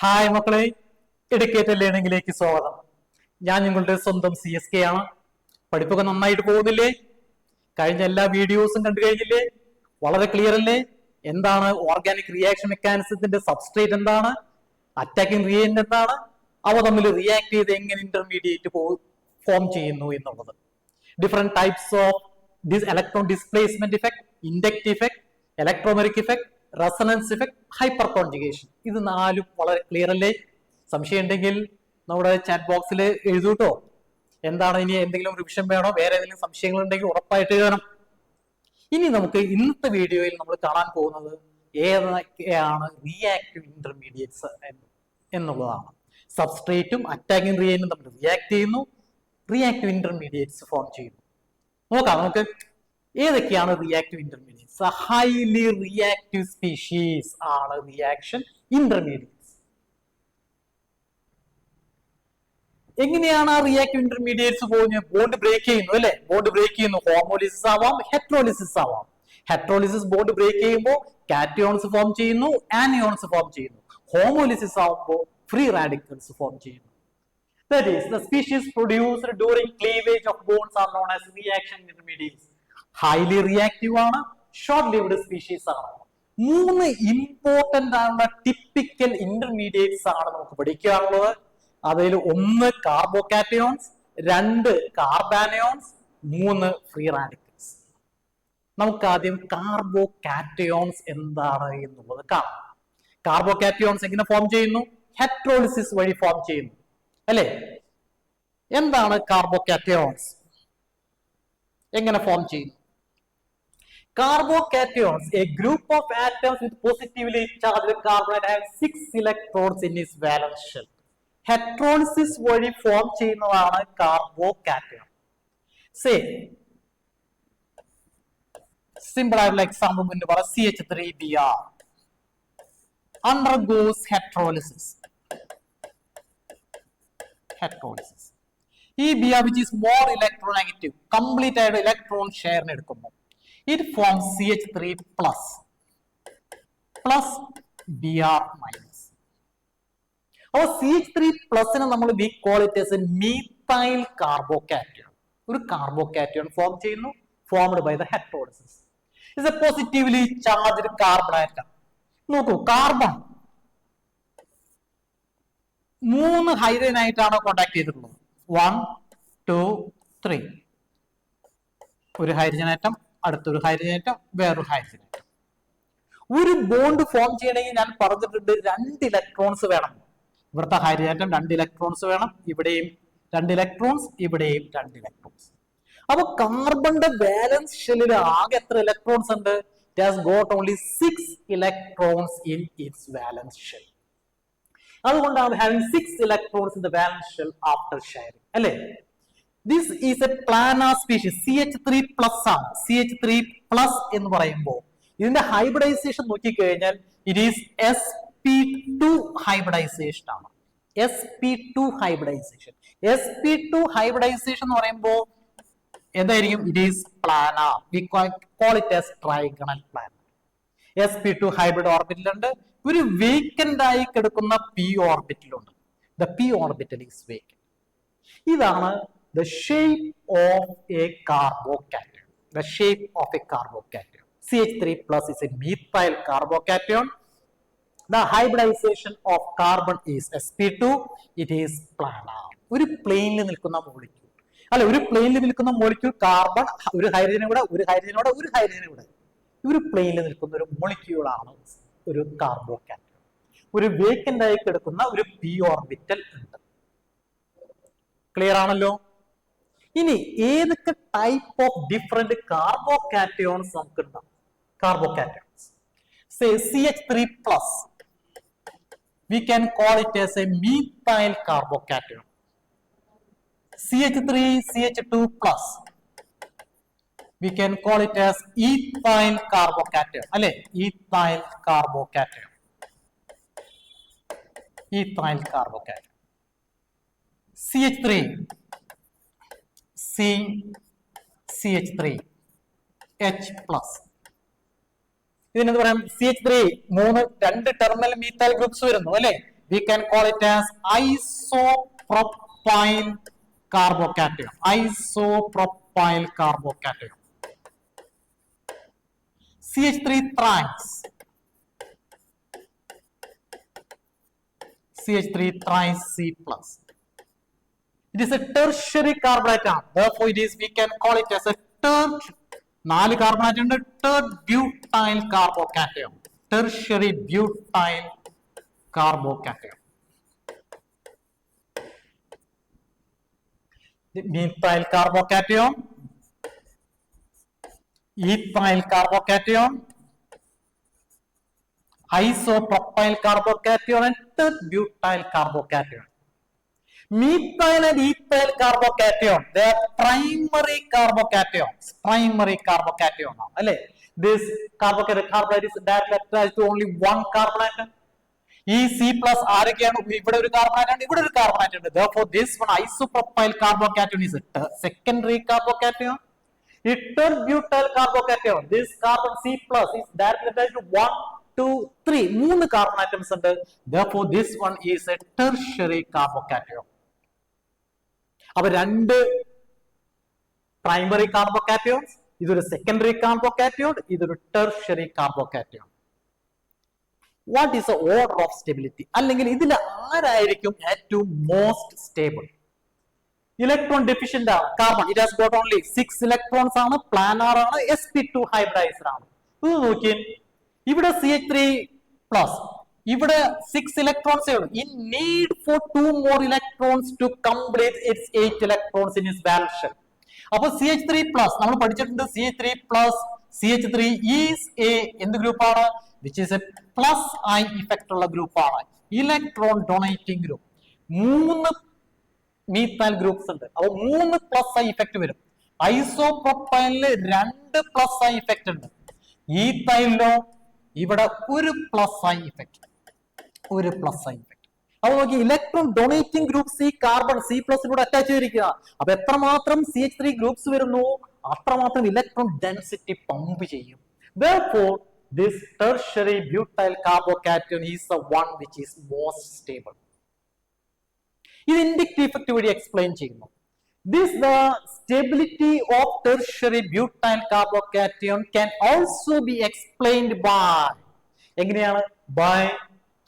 Hi മക്കളെ, educated ലേണിംഗിലേക്ക് സ്വാഗതം. ഞാൻ നിങ്ങളുടെ സ്വന്തം CSK ആണ്. പഠിപ്പൊക്കെ നന്നായിട്ട് പോകുന്നില്ലേ? കഴിഞ്ഞ എല്ലാ വീഡിയോസും കണ്ടു കഴിഞ്ഞില്ലേ? വളരെ ക്ലിയർ അല്ലേ? എന്താണ് ഓർഗാനിക് റിയാക്ഷൻ മെക്കാനിസത്തിന്റെ സബ്സ്ട്രേറ്റ്, എന്താണ് അറ്റാക്കിംഗ് റിയേജന്റ്, എന്താണ് അവ തമ്മിൽ റിയാക്ട് ചെയ്ത് എങ്ങനെ ഇന്റർമീഡിയറ്റ് ഫോം ചെയ്യുന്നു എന്നുള്ളത്. Different types of this electron displacement effect, induct effect, electromeric effect, resonance effect, hyper conjugation. ഇത് നാലും വളരെ ക്ലിയർ അല്ലേ? സംശയം ഉണ്ടെങ്കിൽ നമ്മുടെ ചാറ്റ് ബോക്സിൽ എഴുതൂട്ടോ. എന്താണ് ഇനി എന്തെങ്കിലും റിവിഷൻ വേണോ, വേറെ ഏതെങ്കിലും സംശയങ്ങൾ ഉണ്ടെങ്കിൽ ഉറപ്പായിട്ട് എഴുതണം. ഇനി നമുക്ക് ഇന്നത്തെ വീഡിയോയിൽ നമ്മൾ കാണാൻ പോകുന്നത് ഏതൊക്കെയാണ് റിയാക്റ്റീവ് ഇന്റർമീഡിയറ്റ്സ് എന്നുള്ളതാണ്. സബ്സ്ട്രേറ്റും അറ്റാക്കിംഗ് റിയേജന്റും തമ്മിൽ റിയാക്ട് ചെയ്യുന്നു, റിയാക്റ്റീവ് ഇന്റർമീഡിയറ്റ്സ് ഫോം ചെയ്യുന്നു. നോക്കാം നമുക്ക് ഏതൊക്കെയാണ് reactive intermediates. Highly reactive species ആണ് റിയാക്ഷൻ ഇന്റർമീഡിയറ്റ്സ്. എങ്ങനെയാണ് ആ റിയാക്റ്റീവ് ഇന്റർമീഡിയറ്റ്സ് പോകുന്നത്? ബോണ്ട് ബ്രേക്ക് ചെയ്യുന്നു അല്ലെ? ബോണ്ട് ബ്രേക്ക് ചെയ്യുന്നു. ഹോമോലിസിസ് ആവാം, ഹെട്രോലിസിസ് ആവാം. ഹെട്രോലിസിസ് ബോണ്ട് ബ്രേക്ക് ചെയ്യുമ്പോൾ കാറ്റയോൺസ് ഫോം ചെയ്യുന്നു, ആനിയോൺസ് ഫോം ചെയ്യുന്നു. ഹോമോലിസിസ് ആവുമ്പോൾ ഫ്രീ റാഡിക്കൽസ് ഫോം ചെയ്യുന്നു. That is, the species produced during cleavage of bonds are known as reaction intermediates. Highly reactive ആണ്, ഷോർട്ട് ലിവ്ഡ് സ്പീഷീസ് ആണ്. മൂന്ന് ഇമ്പോർട്ടന്റ് ആയിട്ടുള്ള ടിപ്പിക്കൽ ഇന്റർമീഡിയറ്റ്സ് ആണ് നമുക്ക് പഠിക്കാനുള്ളത്. അതിൽ ഒന്ന് കാർബോകാറ്റയോൺസ്, രണ്ട് കാർബാനയോൺസ്, മൂന്ന് ഫ്രീ റാഡിക്കൽസ്. നമുക്ക് ആദ്യം കാർബോകാറ്റയോൺസ് എന്താണ് എന്നുള്ളത് കാണാം. കാർബോകാറ്റയോൺസ് എങ്ങനെ ഫോം ചെയ്യുന്നു? ഹെട്രോളിസിസ് വഴി ഫോം ചെയ്യുന്നു അല്ലെ? എന്താണ് കാർബോകാറ്റയോൺസ്, എങ്ങനെ ഫോം ചെയ്യുന്നു? Carbocations, a group of atoms with positively charged carbon have 6 electrons in its valence shell. Heterolysis വഴി ഫോം ചെയ്യുന്നതാണ് കാർബോകാറ്റയോൺ. Say, simple ആയിട്ടുള്ള എക്സാമ്പിൾ മുന്നേ പറ. CH3Br undergoes heterolysis. ഈ Br which is more electronegative, complete ആയിട്ട് electron ഷെയറിന് എടുക്കുമ്പോൾ it forms CH3 plus Br minus. അപ്പോൾ CH3 പ്ലസിനെ നമ്മൾ we call it as a methyl carbocation. ഒരു കാർബോകാറ്റയോൺ ഫോം ചെയ്യുന്നു, formed by the heterolysis. Is a positively charged carbon atom. നോക്കൂ, carbon 3 hydrogen ആയിട്ടാണ് contact ചെയ്തിട്ടുള്ളത്. 1 2 3. ഒരു ഹൈഡ്രജൻ ആറ്റം, അടുത്തൊരു hydrogen atom, വേറൊരു ഹൈഡ്രജൻ ആറ്റം. ഒരു ബോണ്ട് ഫോം ചെയ്യണമെങ്കിൽ ഞാൻ പറഞ്ഞിട്ടുണ്ട് 2 ഇലക്ട്രോൺസ് വേണം. ഇവിടുത്തെ ഹൈഡ്രജൻ ആറ്റം 2 ഇലക്ട്രോൺസ് വേണം, ഇവിടെയും 2 ഇലക്ട്രോൺസ്, ഇവിടെയും 2 ഇലക്ട്രോൺസ്. അപ്പൊ കാർബണിന്റെ വാലൻസ് ഷെല്ലിൽ ആകെ എത്ര ഇലക്ട്രോൺസ് ഉണ്ട്? It has got only 6 electrons in its valence shell. അതുകൊണ്ടാണ് having 6 electrons in the valence shell after sharing അല്ലെ? This is a planar species. CH3 plus ആണ്. CH3 plus എന്ന് പറയുമ്പോൾ ഇതിന്റെ ഹൈബ്രിഡൈസേഷൻ നോക്കിക്കഴിഞ്ഞാൽ it is sp2 hybridization ആണ്. sp2 hybridization. sp2 hybridization എന്ന് പറയുമ്പോൾ എന്തായിരിക്കും? It is planar. We call it as trigonal planar. sp2 hybrid ഓർബിറ്റലുണ്ട്, ഒരു വേക്കന്റ് ആയി കിടക്കുന്ന p ഓർബിറ്റലുണ്ട്. The p orbital is vacant. ഇതാണ് the shape of a carbocation. The shape of a carbocation. CH3 plus is a methyl carbocation. The hybridization of carbon is sp2. It is planar. ഒരു പ്ലെയിനിൽ നിൽക്കുന്ന molecule അല്ല, ഒരു പ്ലെയിനിൽ നിൽക്കുന്ന molecule carbon, ഒരു ഹൈഡ്രജനൂടെ, ഒരു ഹൈഡ്രജനൂടെ, ഒരു ഹൈഡ്രജനൂടെ, ഒരു പ്ലെയിനിൽ നിൽക്കുന്ന ഒരു മോളിക്യൂൾ ആണ് ഒരു കാർബോകാറ്റയോൺ. ഒരു വേക്കന്റ് ആയി കിടക്കുന്ന ഒരു p ഓർബിറ്റൽ ഉണ്ട്. ക്ലിയർ ആണല്ലോ? ഇനി ഏതൊക്കെ ടൈപ്പ് ഓഫ് ഡിഫറെന്റ് കാർബോകാറ്റയോൺസ് നമുക്ക് ഉണ്ടാവും? കാർബോകാറ്റയോൺസ് say CH3 plus, we can call it as a methyl carbocation. CH3 CH2 plus, we can call it as ethyl carbocation അല്ലെ? ethyl carbocation. ethyl carbocation. CH3 C CH3 H plus. ഇതിനെന്ത് പറയാം? CH3 2 terminal methyl groups വരുന്നു അല്ലെ? we can call it as isopropyl carbocation. Isopropyl carbocation. CH3 trans. CH3 trans C+. It is a tertiary carbon atom. Therefore, we can call it as a tertiary carbon atom, butyl carbocation. Tertiary butyl carbocation. The methyl carbocation, ethyl carbocation, isopropyl carbocation, and butyl carbocation. Methyl and ethyl carbocation, they are primary carbocations. Primary carbocation. This carbohydrate is directly attached to only one carbon atom. C plus ആരൊക്കെയാണ് ഇവിടെ ഒരു carbon atom ഇവിടെ ഒരു carbon atom ഉണ്ട്. Therefore, this one isopropyl carbocation is a secondary carbocation. Butyl carbocation, this carbon C plus is directly attached to 1, 2, 3. മൂന്ന് carbon atoms ഉണ്ട്. Therefore, this one is a tertiary carbocation. അപ്പൊ രണ്ട് primary കാർബോകാറ്റയോൺസ്, ഇതൊരു secondary carbocation, ഇതൊരു tertiary carbocation. What is the order of stability? അല്ലെങ്കിൽ ഇതിൽ ആരായിരിക്കും ഏറ്റവും മോസ്റ്റ് സ്റ്റേബിൾ? ഇലക്ട്രോൺ ഡെഫിഷ്യന്റ് ആണ് carbon. It has got only 6 electrons ആണ്, പ്ലാനാർ ആണ്, sp2 ഹൈബ്രിഡൈസ്ഡ് ആണ്. ഇത് നോക്കി, ഇവിടെ CH3+, ഇവിടെ 6 ഇലക്ട്രോൺസേ ഉള്ളൂ. In need for 2 more electrons to complete its 8 electrons in its valence shell. അപ്പൊ CH3+, നമ്മൾ പഠിച്ചിട്ടുണ്ട്, CH3+, CH3 is a എന്ത് ഗ്രൂപ്പാണ്? which is a plus I effect ഉള്ള ഗ്രൂപ്പാണ്, electron donating group. 3 methyl groups ഉണ്ട്. അപ്പൊ 3 പ്ലസ് ഐ ഇഫക്റ്റ് വരും. ഐസോപ്രോപ്പൈലില് 2 പ്ലസ് ഐ ഇഫക്റ്റ് ഉണ്ട്. ഈഥൈലിലോ ഇവിടെ ഒരു പ്ലസ് ഐ ഇഫക്റ്റ്, ഒരു പ്ലസ് ഐ ഇഫക്റ്റ്. അപ്പൊ നോക്കി, ഇലക്ട്രോൺ ഡൊണേറ്റിംഗ് ഗ്രൂപ്പ്സ് ഈ കാർബൺ C+ലൂടെ അറ്റാച്ച് ചെയ്തിരിക്കുക. അപ്പൊ എത്രമാത്രം CH3 ഗ്രൂപ്പ്സ് വരുന്നു അത്രമാത്രം ഇലക്ട്രോൺ ഡെൻസിറ്റി പമ്പ് ചെയ്യും. Therefore, this tertiary butyl carbocation is the one which is most stable. ഇത് ഇൻഡക്റ്റീവ് ഇഫക്റ്റ് വഴി എക്സ്പ്ലെയിൻ ചെയ്യുന്നു. The stability of tertiary butyl carbocation can also be explained by എങ്ങനെയാണ്? by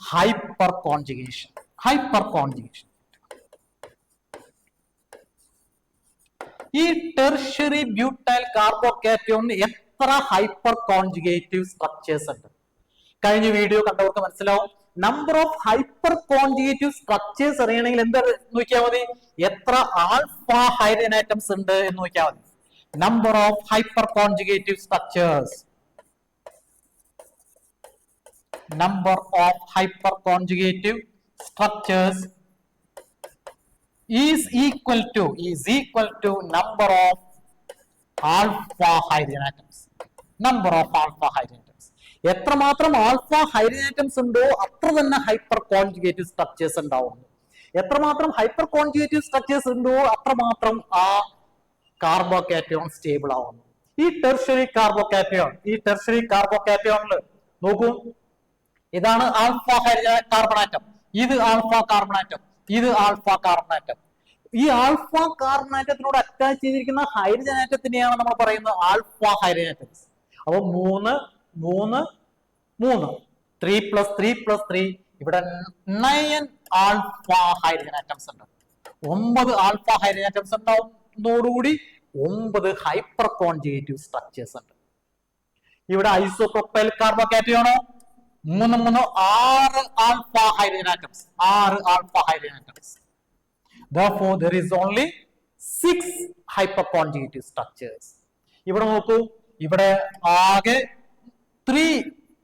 hyperconjugation. Hyperconjugation. ഈ tertiary butyl കാർബോകാറ്റയോണിന് എത്ര hyper conjugative structures ഉണ്ട്? കഴിഞ്ഞ video കണ്ടവർക്ക് മനസ്സിലാവും. Number of hyper conjugative structures അറിയണമെങ്കിൽ എന്താ നോക്കിയാൽ മതി? എത്ര ആൽഫ ഹൈഡ്രജൻ ആറ്റംസ് ഉണ്ട് എന്ന് നോക്കിയാൽ മതി. Number of hyper conjugative structures, number of hyperconjugative structures is equal to number of alpha hydrogen atoms. Number of alpha hydrogen atoms. എത്രമാത്രം ആൽഫ ഹൈഡ്രജൻ ആറ്റംസ് ഉണ്ടോ അത്ര തന്നെ ഹൈപ്പർ കോൺജുഗേറ്റീവ് സ്ട്രക്ചേഴ്സ് ഉണ്ടാവുന്നു. എത്രമാത്രം ഹൈപ്പർ കോൺജുഗേറ്റീവ് സ്ട്രക്ചേഴ്സ് ഉണ്ടോ അത്രമാത്രം ആ carbocation stable ആവുന്നു. ഈ ടെർഷ്യറി കാർബോകാറ്റയോണിൽ നോക്കൂ, ഇതാണ് ആൽഫ ഹൈഡ്രജൻ കാർബൺ ആറ്റം, ഇത് ആൽഫ കാർബൺ ആറ്റം, ഇത് ആൽഫ കാർബൺ ആറ്റം. ഈ ആൽഫ കാർബൺ ആറ്റത്തിനോട് അറ്റാച്ച് ചെയ്തിരിക്കുന്ന ഹൈഡ്രജൻ ആറ്റത്തിനെയാണ് നമ്മൾ പറയുന്നത് ആൽഫ ഹൈഡ്രജൻ ആറ്റംസ്. അപ്പൊ 3 3 ഇവിടെ 9 ആൽഫ ഹൈഡ്രജൻ ആറ്റംസ് ഉണ്ട്. 9 ആൽഫ ഹൈഡ്രജൻ ആറ്റംസ് ഉണ്ടാവുന്നതോടുകൂടി 9 ഹൈപ്പർ കോൺജുഗേറ്റീവ് സ്ട്രക്ചേഴ്സ് ഉണ്ട്. ഇവിടെ ഐസോപ്രോപ്പൈൽ കാർബോകാറ്റയോണോ 3 6 alpha hydrogen atoms, 6 alpha hydrogen atoms. Therefore, there is only 6 hyperconjugative structures. ഇവിടെ നോക്കൂ, ഇവിടെ ആകെ 3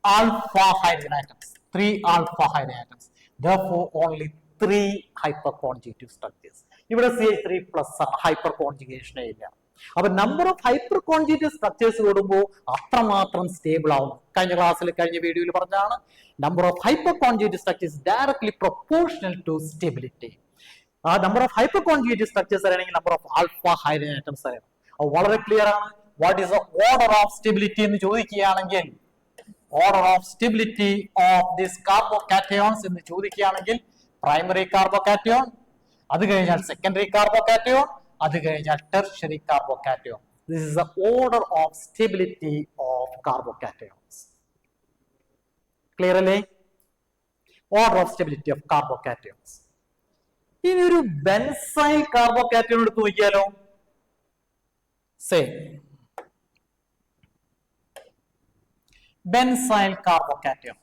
alpha hydrogen atoms, 3 alpha hydrogen atoms. Therefore, only 3 hyperconjugative structures. ഇവിടെ CH3+ hyperconjugation ഇല്ല. അപ്പൊ നമ്പർ ഓഫ് ഹൈപ്പർകോൺജുഗേറ്റീവ് സ്ട്രക്ചേഴ്സ് കൂടുമ്പോൾ അത്രമാത്രം സ്റ്റേബിൾ ആവും. കഴിഞ്ഞ ക്ലാസ്സിൽ കഴിഞ്ഞ വീഡിയോയിൽ പറഞ്ഞാണ്, number of hyperconjugative structures directly proportional to stability. ആ നമ്പർ ഓഫ് ഹൈപ്പർകോൺജുഗേറ്റീവ് സ്ട്രക്ചേഴ്സ് അറിയണമെങ്കിൽ number of alpha hydrogen atoms അറിയണം. അത് വളരെ ക്ലിയർ ആണ്. What is the order of stability എന്ന് ചോദിക്കുകയാണെങ്കിൽ order of stability of this carbocations എന്ന് ചോദിക്കുകയാണെങ്കിൽ പ്രൈമറി കാർബോകാറ്റയോൺ, അത് കഴിഞ്ഞാൽ സെക്കൻഡറി കാർബോകാറ്റയോൺ, അത് കഴിഞ്ഞാൽ tertiary carbocation. This is the order of stability of carbocations. Clear അല്ലേ? Order of stability of carbocations. ഇനി ഒരു ബെൻസൈൽ കാർബോകാറ്റയോൺ എടുത്ത് നോക്കിയാലോ. സെയിം ബെൻസൈൽ കാർബോകാറ്റയോൺ,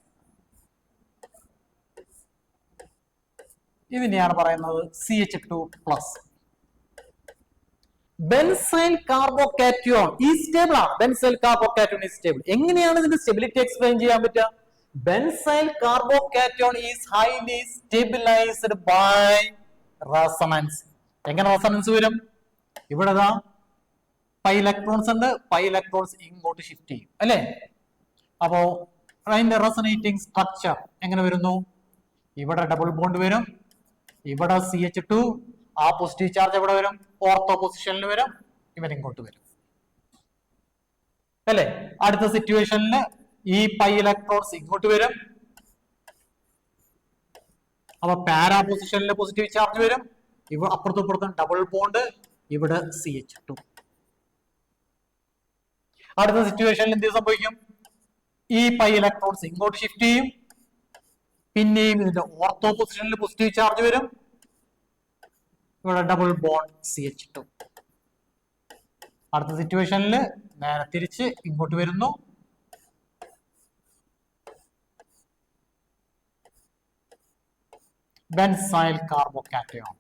ഇതിനെയാണ് പറയുന്നത് CH2+. ബെൻസൈൽ കാർബോകാറ്റയോൺ ഈ സ്റ്റേബിൾ ആണ്. ബെൻസൈൽ കാർബോകാറ്റയോൺ ഈ സ്റ്റേബിൾ. എങ്ങനെയാണ് ഇതിന്റെ സ്റ്റെബിലിറ്റി എക്സ്പ്ലെയിൻ ചെയ്യാൻ പറ്റുക? Benzyl carbocation is highly stabilised by resonance. എങ്ങനെ റെസൊണൻസ് വരും? ഇവിടെ പൈ ഇലക്ട്രോൺസ് ഉണ്ട്, പൈ ഇലക്ട്രോൺസ് ഇങ്ങോട്ട് ഷിഫ്റ്റ് ചെയ്യും അല്ലെ? അപ്പോ അതിന്റെ റെസൊനേറ്റിംഗ് സ്ട്രക്ചർ എങ്ങനെ വരുന്നു? ഇവിടെ ഡബിൾ ബോണ്ട് വരും, ഇവിടെ CH2, ആ പോസിറ്റീവ് ചാർജ് എവിടെ വരും? ഓർത്തോ പൊസിഷനിൽ വരും, ഇവൻ ഇങ്ങോട്ട് വരും അല്ലെ? അടുത്ത സിറ്റുവേഷനിൽ ഈ പൈ ഇലക്ട്രോൺസ് ഇങ്ങോട്ട് വരും, അപ്പൊ പാരാ പൊസിഷനിൽ പോസിറ്റീവ് ചാർജ് വരും, ഇവിടെ അപ്പുറത്തും ഇപ്പുറത്തും ഡബിൾ ബോണ്ട്, ഇവിടെ CH2. അടുത്ത സിറ്റുവേഷനിൽ എന്ത് സംഭവിക്കും? ഈ പൈ ഇലക്ട്രോൺസ് ഇങ്ങോട്ട് ഷിഫ്റ്റ് ചെയ്യും, പിന്നെയും ഇതിന്റെ ഓർത്തോ പൊസിഷനിൽ പോസിറ്റീവ് ചാർജ് വരും, ഇവിടെ ഡബിൾ ബോണ്ട് CH2. അടുത്ത സിറ്റുവേഷനിൽ നേരെ തിരിച്ച് ഇങ്ങോട്ട് വരുന്നു, benzyl carbocation.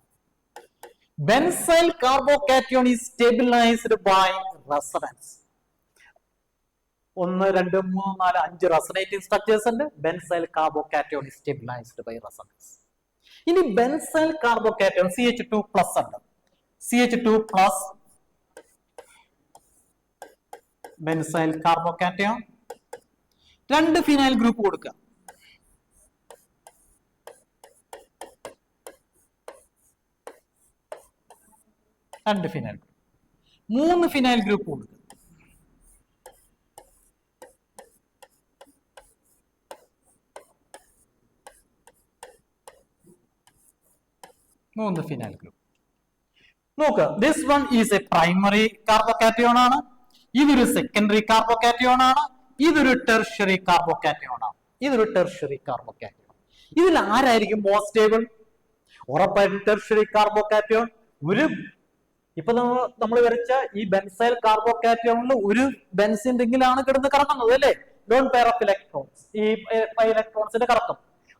Benzyl carbocation is stabilized by resonance. 1, 2, 3, 4, 5 resonating structures ഉണ്ട്. Benzyl carbocation is stabilized by resonance. ഇനി ബെൻസൈൽ കാർബോകാറ്റയോൺ CH2+ ഉണ്ട്. CH2+ benzyl carbocation 2 phenyl group കൊടുക്കുക. രണ്ട് ഫിനൈൽ ഗ്രൂപ്പ്, 3 ഫിനൈൽ ഗ്രൂപ്പ് കൊടുക്കുക. ഫിനൈൽ ഗ്രൂപ്പ് നോക്കുക. This one is A primary carbocation ആണ്, ഇതൊരു secondary carbocation ആണ്, ഇതൊരു ടെർഷ്യറി കാർബോകാറ്റയോൺ ആണ്, ഇതൊരു ടെർഷ്യറി കാർബോകാറ്റയോൺ. ഇതിൽ ആരായിരിക്കും മോസ്റ്റ് സ്റ്റേബിൾ? ഉറപ്പായിട്ടും ടെർഷ്യറി കാർബോകാറ്റയോൺ. ഒരു ഇപ്പൊ നമ്മൾ വരച്ച ഈ ബെൻസൈൽ കാർബോകാറ്റയോണിൽ ഒരു ബെൻസിൻ റിംഗിലാണ് കിടന്ന് കറങ്ങുന്നത് അല്ലെ? ലോൺ പെയർ ഓഫ് ഇലക്ട്രോൺസ്, ഈ പൈ ഇലക്ട്രോൺസിന്റെ കറക്കം.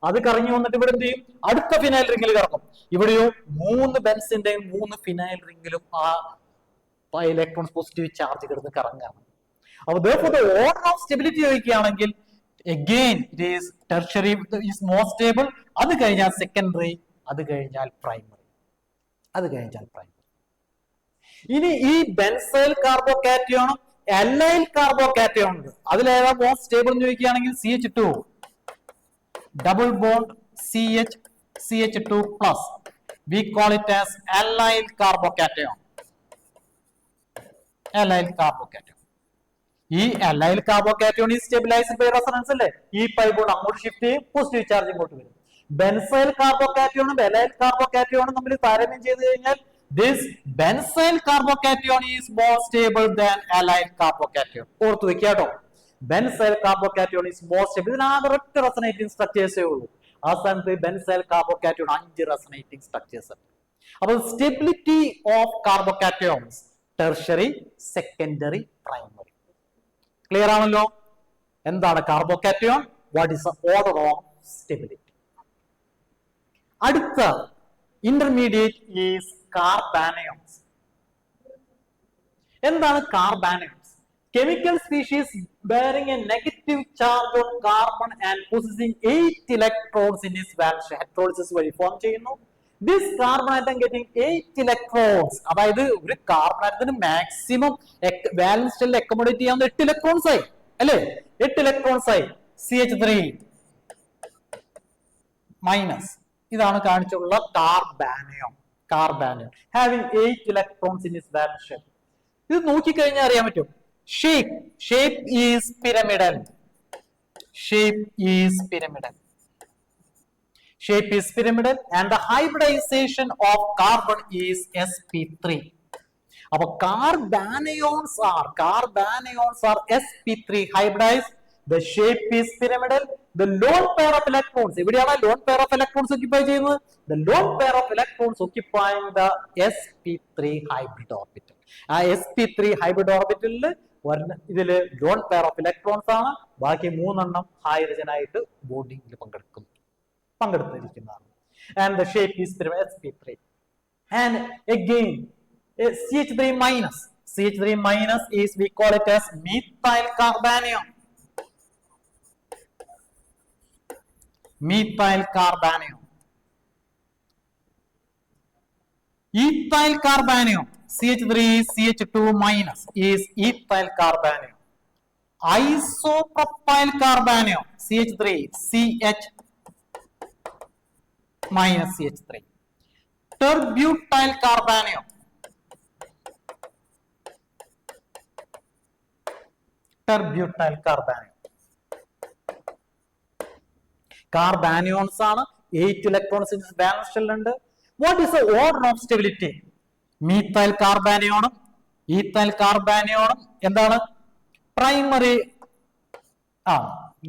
അത് കറങ്ങി വന്നിട്ട് ഇവിടെ എന്ത് ചെയ്യും? അടുത്ത ഫിനൈൽ റിംഗിൽ കറക്കും. ഇവിടെയോ 3 ബെൻസിന്റെയും 3 ഫിനൈൽ റിംഗിലും ആ പൈ ഇലക്ട്രോൺസ് പോസിറ്റീവ് ചാർജ് കിടന്ന് കറങ്ങാണ്. അപ്പൊ therefore the order of stability ചോദിക്കുകയാണെങ്കിൽ again it is tertiary is more stable, അത് കഴിഞ്ഞാൽ സെക്കൻഡറി, അത് കഴിഞ്ഞാൽ പ്രൈമറി, അത് കഴിഞ്ഞാൽ പ്രൈമറി. ഇനി ഈ ബെൻസൈൽ കാർബോകാറ്റയോണും അലൈൽ കാർബോകാറ്റയോൺ ഉണ്ട്. അതിലേതാ മോസ്റ്റ് സ്റ്റേബിൾ എന്ന് ചോദിക്കുകയാണെങ്കിൽ CH2 double bond CH2+. We call it as allyl carbocation. Allyl carbocation. ഈ allyl carbocation is stabilized by resonance അല്ലേ? ഈ പൈ ബോണ്ട് അങ്ങോട്ട് ഷിഫ്റ്റ് ചെയ്യും, പോസിറ്റീവ് ചാർജ് ഇങ്ങോട്ട് വരും. ബെൻസൈൽ കാർബോകാറ്റയോണും allyl carbocationും തമ്മിൽ താരതമ്യം ചെയ്ത് കഴിഞ്ഞാൽ this benzyl carbocation is more stable than allyl carbocation. ഓർത്തു വെക്കുക കേട്ടോ. Benzyl carbocation is more stable. ഇതിനാകെ ഒറ്റ റെസൊനേറ്റിംഗ് സ്ട്രക്ചേഴ്സേ ഉള്ളൂ. ആ സ്ഥാനത്ത് ബെൻസൈൽ കാർബോകാറ്റയോൺ 5 റെസൊനേറ്റിംഗ് സ്ട്രക്ചേഴ്സ് ഉണ്ട്. അപ്പോൾ stability of carbocations tertiary, secondary, primary. Clear ആണല്ലോ? എന്താണ് carbocation? What is the order of stability? അടുത്ത ഇന്റർമീഡിയറ്റ് ഈസ് കാർബാനയോൺസ്. എന്താണ് carbanions? Chemical species bearing a negative charge on carbon and possessing 8 electrons in its valence heterolysis വഴി form ചെയ്യുന്നു. This carbon atom getting 8 electrons, അതായത് ഒരു carbon ആറ്റത്തിന് maximum വാലൻസ് ഷെല്ലിൽ accommodate ചെയ്യാവുന്ന 8 electrons ആയി അല്ലേ? 8 ഇലക്ട്രോൺസ് ആയി. CH3- ഇതാണ് കാണിച്ചുള്ള കാർബാനയോൺ. കാർബാനയോൺ having 8 electrons in its valence shell. ഇത് നോക്കിക്കഴിഞ്ഞാൽ അറിയാൻ പറ്റും. Shape is pyramidal. shape is pyramidal. Shape is pyramidal and the hybridization of carbon is sp3. അപ്പൊ carbanions are sp3 hybridized. The shape is pyramidal. The lone pair of electrons, എവിടെയാണ് lone pair of electrons occupy ചെയ്യുന്നത്? The lone pair of electrons occupying the sp3 hybrid orbital. ആ sp3 hybrid orbital ഇതില് lone pair of electrons ആണ്, ബാക്കി മൂന്നെണ്ണം hydrogen ആയിട്ട് ബോണ്ടിങ്ങിൽ പങ്കെടുത്തിരിക്കുന്നതാണ്. And the shape is pyramidal sp3. And again CH3 minus. CH3 minus is, we call it as methyl carbanion. Methyl carbanion. Ethyl carbanion. CH3 CH2 minus is ethyl carbanion. Isopropyl carbanion. CH3 CH minus CH3. Terbutyl carbanion. Terbutyl carbanion. Carbanions ആണ്, 8 electrons in valence shell ഉണ്ട്. What is the order of stability? Methyl carbanion, ethyl carbanion എന്താണ്? Primary.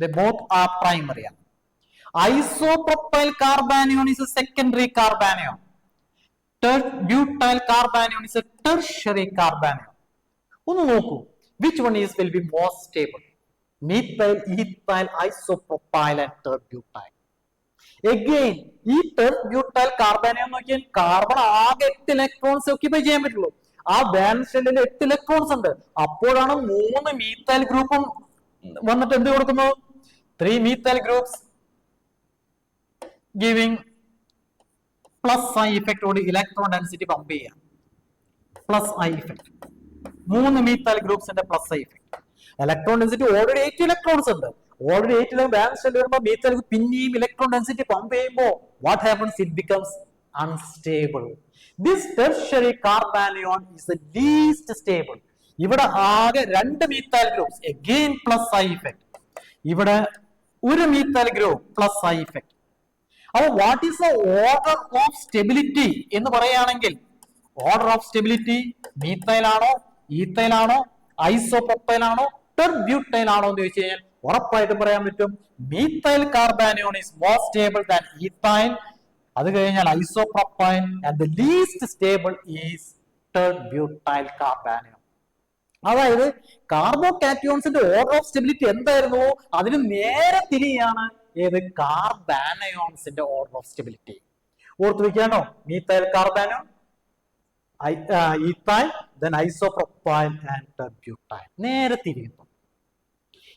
They both are primary. Isopropyl carbanion is a secondary carbanion. Terbutyl carbanion is a tertiary carbanion. ഒന്ന് നോക്കൂ, which one will be more stable? Methyl, ethyl, isopropyl and terbutyl. Again, ഈ terbutyl carbanion നോക്കിയാൽ carbon ആകെ 8 electrons Occupy ചെയ്യാൻ പറ്റുള്ളൂ. ആ വാലൻസ് ഷെല്ലിൽ 8 electrons ഉണ്ട്. അപ്പോഴാണ് 3 മീഥൈൽ ഗ്രൂപ്പും വന്നിട്ട് എന്ത് കൊടുക്കുന്നു? 3 methyl groups giving plus I effect ഓട് ഇലക്ട്രോൺ ഡെൻസിറ്റി പമ്പ് ചെയ്യാം. പ്ലസ് ഐ ഇഫക്ട്, 3 methyl ഗ്രൂപ്പ്സിന്റെ plus I effect. Electron density already 8 electrons ഉണ്ട്. ഓൾറെഡി 8 ബാലൻസ് ഷെൽ വരുമ്പോൾ മീഥൈൽ പിന്നെയും ഇലക്ട്രോൺ ഡെൻസിറ്റി പമ്പ് ചെയ്യുമ്പോൾ what happens? It becomes unstable. This tertiary carbanion is the least stable. ഇവിടെ ആകെ 2 methyl groups, again plus I effect. ഇവിടെ 1 methyl group plus I effect. അപ്പോൾ what is the order of stability എന്ന് പറയുകയാണെങ്കിൽ, order of stability methyl ആണോ, ethyl ആണോ, isopropyl ആണോ, tertbutyl ആണോ എന്ന് ചോദിച്ചു കഴിഞ്ഞാൽ ഉറപ്പായിട്ടും പറയാൻ പറ്റും methyl carbanion is more stable than ethyl. അത് കഴിഞ്ഞാൽ isopropyl and the least stable is tertbutyl carbanion. അതായത് കാർബോകാറ്റയോൺസിന്റെ ഓർഡർ ഓഫ് സ്റ്റെബിലിറ്റി എന്തായിരുന്നു? അതിന് നേരെ തിരിയാണ് ഏത്? കാർബാനയോൺസിന്റെ ഓർഡർ ഓഫ് സ്റ്റെബിലിറ്റി. ഓർത്ത് വെക്കാനോ? Methyl carbanion, ethyl, then isopropyl and terbutyl. നേരെ തിരിയുന്നു.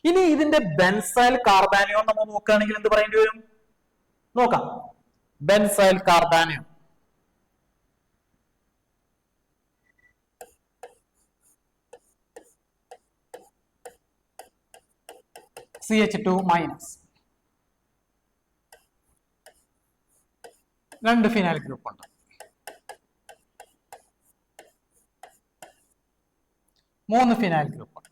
ഇനി ഇതിന്റെ ബെൻസൈൽ കാർബാനിയോൺ നമ്മൾ നോക്കുകയാണെങ്കിൽ എന്ത് പറയേണ്ടി വരും? നോക്കാം. Benzyl carbanion CH2 minus, 2 phenyl group ഉണ്ട്. 3 ഫിനൈൽ ഗ്രൂപ്പ് ഉണ്ട്.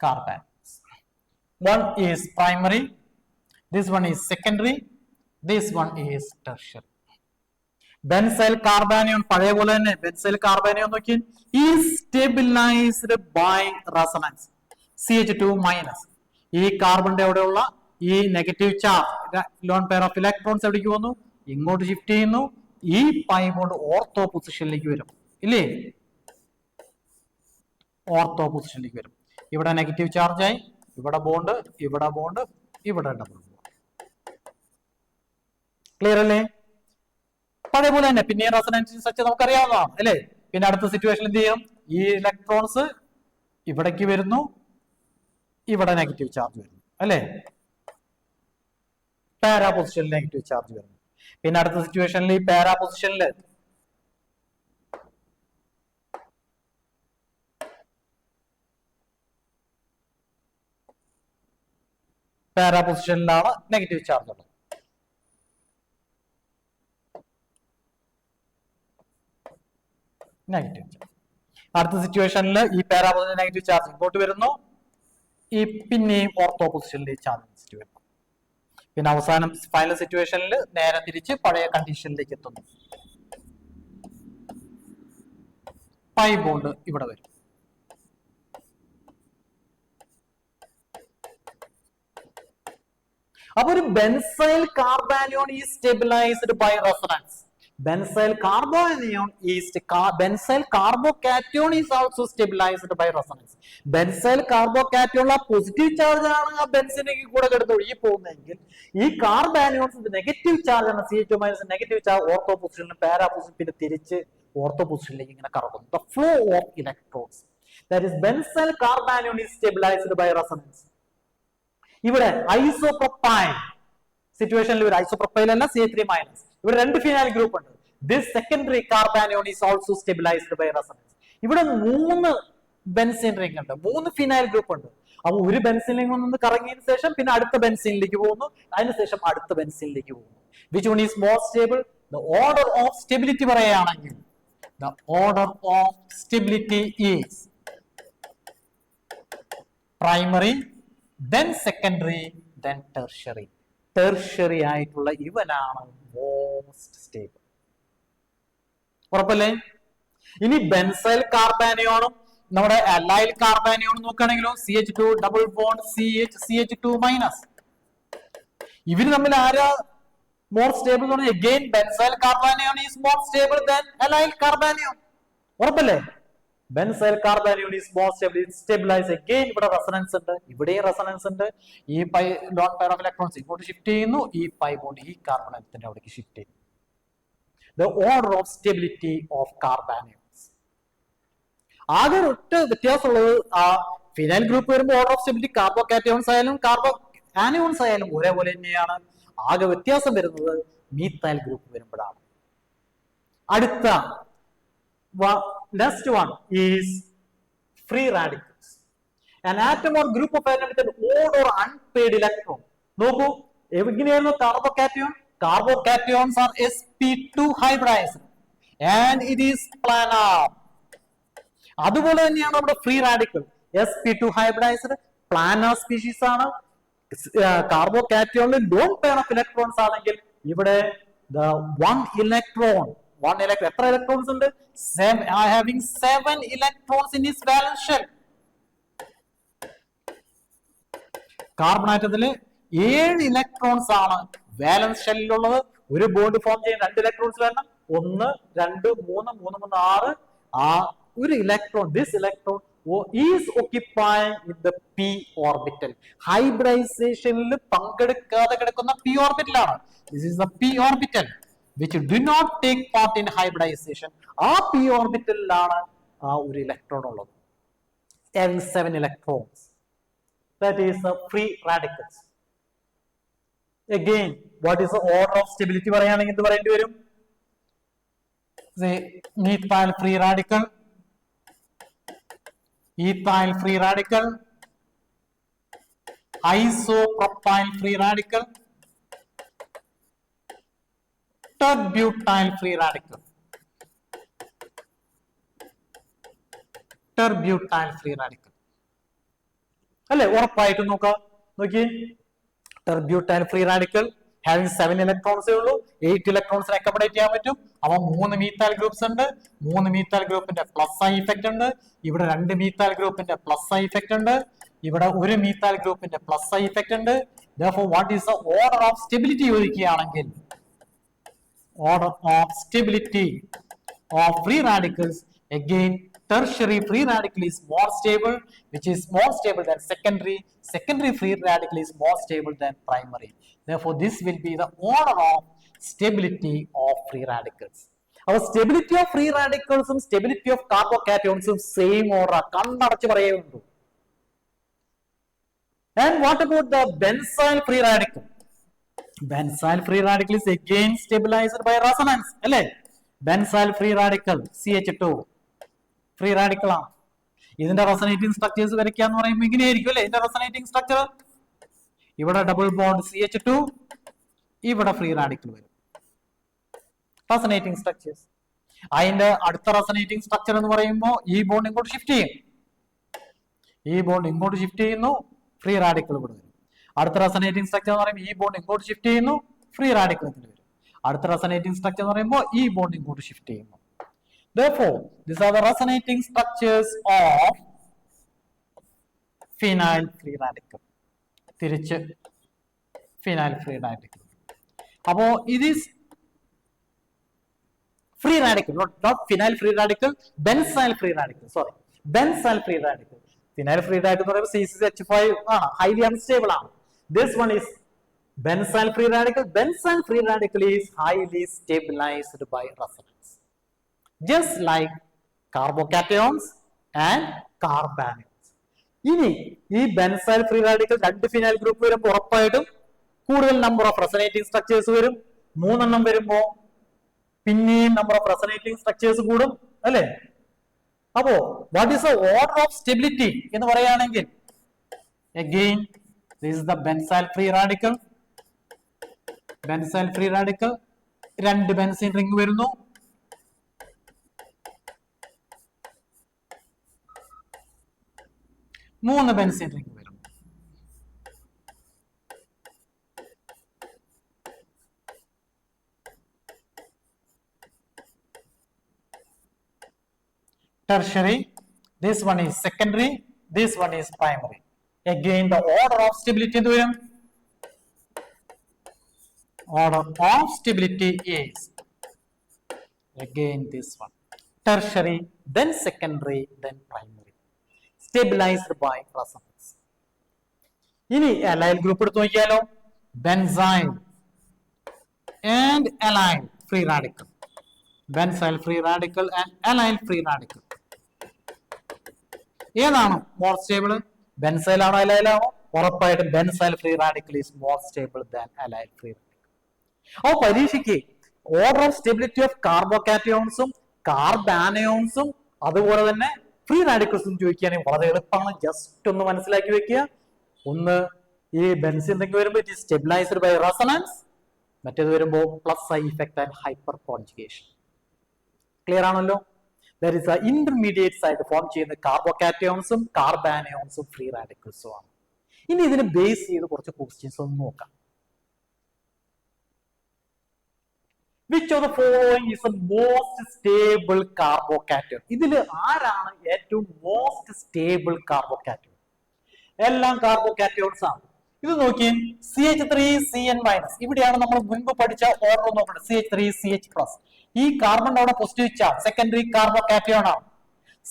Carbons. One is primary, this one is secondary, this one is tertiary. Benzyl carbanion പഴയ പോലെ തന്നെ benzyl carbanion നോക്കി is stabilized by resonance. CH2 minus, ഈ കാർബണിന്റെ അവിടെയുള്ള ഈ negative charge loan pair of electrons എവിടേക്ക് വന്നു? ഇങ്ങോട്ട് ഷിഫ്റ്റ് ചെയ്യുന്നു. ഈ പൈ ബോണ്ട് ഓർത്തോ പൊസിഷനിലേക്ക് വരും, ഇല്ലേ? ഓർത്തോ പൊസിഷനിലേക്ക് വരും. ഇവിടെ നെഗറ്റീവ് ചാർജ് ആയി, ഇവിടെ ബോണ്ട്, ഇവിടെ ബോണ്ട്, ഇവിടെ ഡബിൾ ബോണ്ട്. ക്ലിയർ അല്ലേ? പഴയ പോലെ തന്നെ പിന്നെ റെസൊണൻസ് സച്ച് നമുക്കറിയാവുന്നതാണ് അല്ലേ? പിന്നെ അടുത്ത സിറ്റുവേഷൻ എന്ത് ചെയ്യും? ഈ ഇലക്ട്രോൺസ് ഇവിടേക്ക് വരുന്നു, ഇവിടെ നെഗറ്റീവ് ചാർജ് വരുന്നു അല്ലേ? പാരാ പൊസിഷനിൽ നെഗറ്റീവ് ചാർജ് വരുന്നു. പിന്നെ അടുത്ത സിറ്റുവേഷനിൽ ഈ പാരാ പൊസിഷനിൽ പാരാ പൊസിഷനിലാണ് നെഗറ്റീവ് ചാർജ് ഉള്ളത്. Negative charge. അടുത്ത സിറ്റുവേഷനിൽ ഈ പാരാബോളിന്റെ നെഗറ്റീവ് ചാർജ് ഇങ്ങോട്ട് വരുന്നു, ഈ പിന്നെയും ഓർത്തോ പൊസിഷനിൽ ചാർജ് വരുന്നു. പിന്നെ അവസാനം ഫൈനൽ സിറ്റുവേഷനിൽ നേരെ തിരിച്ച് പഴയ കണ്ടീഷനിലേക്ക് എത്തുന്നു. പൈ ബോണ്ട് ഇവിടെ വരും. അപ്പൊ ഒരു benzyl carbanion is stabilised by resonance. Benzyl carbanion is benzyl carbocation is also stabilized by resonance. Benzyl carbocation positive charge ആണ് ആ ബെൻസിലേക്ക് കൂടെ കിടന്ന് ഒഴുകി പോകുന്നതെങ്കിൽ ഈ കാർബാനിയോൺസ് നെഗറ്റീവ് ചാർജ് ആണ്, CH2 minus negative charge ortho പൊസിഷനിലും പാരാ പൊസിഷൻ പിന്നെ തിരിച്ച് ഓർത്തോ പൊസിഷനിലേക്ക് ഇങ്ങനെ കറങ്ങുന്നു. The flow of electrons, that is benzyl carbanion is stabilized by resonance. ഇവിടെ ഐസോപ്രോപ്പൈൻ സിറ്റുവേഷനിൽ ഒരു ഐസോപ്രോപ്പൈൽ അല്ല, CH3 മൈനസ്. ഇവിടെ രണ്ട് ഫിനൈൽ ഗ്രൂപ്പ് ഉണ്ട്. This secondary carbanion is also stabilized by resonance. ഇവിടെ 3 ബെൻസീൻ റിംഗ് ഉണ്ട്, 3 ഫിനൈൽ ഗ്രൂപ്പ് ഉണ്ട്. അപ്പൊ ഒരു ബെൻസീനിലേക്ക് ഒന്ന് കറങ്ങിയതിനു ശേഷം പിന്നെ അടുത്ത ബെൻസീനിലേക്ക് പോകുന്നു, അതിനുശേഷം അടുത്ത ബെൻസീനിലേക്ക് പോകുന്നു. Which one is more stable? The order of stability പറയുകയാണെങ്കിൽ the order of stability is primary, then secondary, then tertiary. Tertiary ആയിട്ടുള്ള ഇവനാണ് മോസ്റ്റ് സ്റ്റേബിൾ. ഉറപ്പല്ലേ? ഇനി ബെൻസൈൽ കാർബാനിയോണും നമ്മുടെ അലൈൽ കാർബാനിയോണും നോക്കുകയാണെങ്കിലോ CH2 double bond CH2 minus. ഇവര് തമ്മിൽ ആരാ more stable? Again benzyl carbanion is more stable than allyl carbanion. ഉറപ്പല്ലേ? benzyl carbanion is more stable, it stabilize. Again ഇവിടെ റെസൊണൻസ് ഉണ്ട്, ഇവിടെ റെസൊണൻസ് ഉണ്ട്. ഈ pi loan pair of electrons ഇങ്ങോട്ട് ഷിഫ്റ്റ് ചെയ്യുന്നു, ഈ പൈ ബോണ്ട് ഈ കാർബൺ ആറ്റത്തിന്റെ അവിടേക്ക് ഷിഫ്റ്റ് ചെയ്യുന്നു. The order of stability of carbanions. ആകെ ഒറ്റ വ്യത്യാസമുള്ളത് ആ ഫിനൈൽ ഗ്രൂപ്പ് വരുമ്പോൾ ഓർഡർ ഓഫ് സ്റ്റെബിലിറ്റി കാർബോകാറ്റയോൺസ് ആയാലും കാർബോ ആനിയോൺസ് ആയാലും ഒരേപോലെ തന്നെയാണ്. ആകെ വ്യത്യാസം വരുന്നത് മീഥൈൽ ഗ്രൂപ്പ് വരുമ്പോഴാണ്. അടുത്ത next one is free radicals. An atom or group of atoms with an odd or unpaired electron. നോക്കൂ, എങ്ങനെയായിരുന്നു carbocation? Carbocations are sp2 hybridized and it is planar. അതുപോലെ തന്നെയാണ് നമ്മുടെ free radical sp2 hybridized planar species ആണ്. കാർബോകാറ്റയോണിൽ lone pair of electrons ആണെങ്കിൽ ഇവിടെ one electron എത്ര ഇലക്ട്രോൺസ് ഉണ്ട്? having 7 electrons in its valence shell. Carbon ആറ്റത്തില് 7 ഇലക്ട്രോൺസ് ആണ് വാലൻസ് ഷെല്ലിലുള്ളത്. ഒരു ബോണ്ട് ഫോം ചെയ്യാൻ 2 ഇലക്ട്രോൺസ് വേണം. 1 2 3 3 3 6. ആ ഒരു electron, this electron is occupying in the p orbital. ഹൈബ്രിഡൈസേഷനിൽ പങ്കെടുക്കാതെ കിടക്കുന്ന p orbital ആണ്. This is the p orbital which do not take part in hybridization. ആ p orbitalലാണ് ആ ഒരു ഇലക്ട്രോൺ ഉള്ളത്. 7 electrons. That is the free radicals. Again, what is the order of stability പറയുകയാണെങ്കിൽ എന്ത് പറയേണ്ടി വരും? methyl free radical, ethyl free radical, isopropyl free radical, terbutyl free radical, terbutyl free radical. അല്ലേ? ഉറപ്പായിട്ടും നോക്കി terbutyl free radical having 7 electrons ഉള്ളൂ. 8 electrons accommodate ചെയ്യാൻ പറ്റും. അപ്പൊ 3 methyl groups ഉണ്ട്. 3 methyl ഗ്രൂപ്പിന്റെ പ്ലസ് ഐ ഇഫക്റ്റ് ഉണ്ട്. ഇവിടെ 2 methyl ഗ്രൂപ്പിന്റെ പ്ലസ് ഐ ഇഫക്റ്റ് ഉണ്ട്. ഇവിടെ 1 methyl ഗ്രൂപ്പിന്റെ പ്ലസ് ഐ ഇഫക്റ്റ് ഉണ്ട്. Therefore, what is the order of stability ചോദിക്കുകയാണെങ്കിൽ order of stability of free radicals, again tertiary free radical is more stable, which is more stable than secondary free radical is more stable than primary. Therefore, this will be the order of stability of free radicals. Our stability of free radicals and stability of carbocations is same order. കണ്ണടച്ച് പറയുന്നു. And what about the benzyl free radical? Benzyl free radical is again stabilized by resonance. അല്ലേ? Benzyl free radical CH2 free radical ആണ്. ഇതിന്റെ റെസൊനേറ്റിംഗ് structures വരയ്ക്കാന്ന് പറയുമ്പോൾ ഇങ്ങനെയായിരിക്കും അല്ലേ? ഇതിന്റെ റെസൊനേറ്റിംഗ് structure ഇവിടെ ഡബിൾ ബോണ്ട് CH2, ഇവിടെ ഫ്രീ റാഡിക്കൽ വരും. റെസൊനേറ്റിംഗ് സ്ട്രക്ചേഴ്സ്. അതിന്റെ അടുത്ത റെസനേറ്റിംഗ് സ്ട്രക്ചർ എന്ന് പറയുമ്പോൾ ഈ ബോണ്ട് ഇങ്ങോട്ട് ഷിഫ്റ്റ് ചെയ്യും. ഈ ബോണ്ട് ഇങ്ങോട്ട് ഷിഫ്റ്റ് ചെയ്യുന്നു, ഫ്രീ റാഡിക്കൽ ഇവിടെ വരും. അടുത്ത റെസനേറ്റിംഗ് സ്ട്രക്ചർ എന്ന് പറയുമ്പോൾ ഈ ബോണ്ട് ഇങ്ങോട്ട് ഷിഫ്റ്റ് ചെയ്യുന്നു, ഫ്രീ റാഡിക്കൽ വരും. അടുത്ത റെസനേറ്റിംഗ് സ്ട്രക്ചർ എന്ന് പറയുമ്പോൾ ഈ ബോണ്ട് ഇങ്ങോട്ട് ഷിഫ്റ്റ് ചെയ്യുന്നു. Therefore, these are the resonating structures of phenyl free radical. തിരിച്ച് phenyl free radical. അപ്പോ ഇത് free radical, not phenyl free radical, benzyl free radical. Sorry, benzyl free radical. Phenyl free radical എന്ന് പറയുമ്പോൾ C6H5 ആണ്, highly unstable ആണ്. This one is benzyl free radical. Benzyl free radical is highly stabilized by resonance. Just like carbocations and carbanions. ഇനി ഈ benzyl free radical 2 phenyl group വരുമ്പോൾ ഉറപ്പായിട്ടും കൂടുതൽ number of resonating structures വരും. 3 എണ്ണം വരുമ്പോ പിന്നെയും നമ്പർ ഓഫ് റെസനേറ്റിംഗ് സ്ട്രക്ചേഴ്സ് കൂടും, അല്ലെ? അപ്പോ what is the order of stability എന്ന് പറയുകയാണെങ്കിൽ again this is the benzyl free radical. Benzyl free radical 2 benzene ring വരുന്നു. മൂന്ന് ബെൻസീൻ റിംഗ് വരും. Tertiary, this one is secondary, this one is primary. Again the order of stability എന്ത് വരും? Order of stability is again this one, tertiary, then secondary, then primary. Stabilized by resonance. ഇനി allyl group എടുത്ത് നോക്കിയാലോ, benzyl and allyl free radical. Benzyl free radical and allyl free radical. ഏതാണ് more stable? benzyl ആണോ allyl ആണോ? ഉറപ്പായിട്ടും benzyl free radical is more stable than allyl free radical. അപ്പോൾ പരീക്ഷയ്ക്ക് order of stability of കാർബോകാറ്റയോൺസും കാർബാനയോൺസും അതുപോലെ തന്നെ ഫ്രീ റാഡിക്കൽസും ചോദിക്കുകയാണെങ്കിൽ വളരെ എളുപ്പമാണ്. ജസ്റ്റ് ഒന്ന് മനസ്സിലാക്കി വെക്കുക. ഒന്ന് ഈ ബെൻസീൻ റിംഗ് വരുമ്പോൾ it is stabilised by resonance, മറ്റേത് വരുമ്പോൾ plus I effect and hyperconjugation. Clear ആണല്ലോ? ദാറ്റ് ഈസ് ഇന്റർമീഡിയറ്റ്സ് ആയിട്ട് ഫോം ചെയ്യുന്ന കാർബോകാറ്റയോൺസും കാർബാനയോൺസും ഫ്രീ റാഡിക്കൽസും ആണ്. ഇനി ഇതിനെ ബേസ് ചെയ്ത് കുറച്ച് ക്വസ്റ്റ്യൻസ് ഒന്ന് നോക്കാം. Which of the following is the most stable carbocation? ഇതിൽ ആരാണ് ഏറ്റവും മോസ്റ്റ് സ്റ്റേബിൾ കാർബോകാറ്റയോൺ? എല്ലാം കാർബോകാറ്റയോൺസ് ആണ്. ഇത് നോക്കി, CH3CN-, ഇവിടെയാണ് നമ്മൾ മുൻപ് പഠിച്ച ഓർഡർ നോക്കേണ്ടത്. CH3CH+. ഈ കാർബൺ അവിടെ പോസിറ്റീവ് ചാർജ്, സെക്കൻഡറി കാർബോകാറ്റയോൺ ആണ്.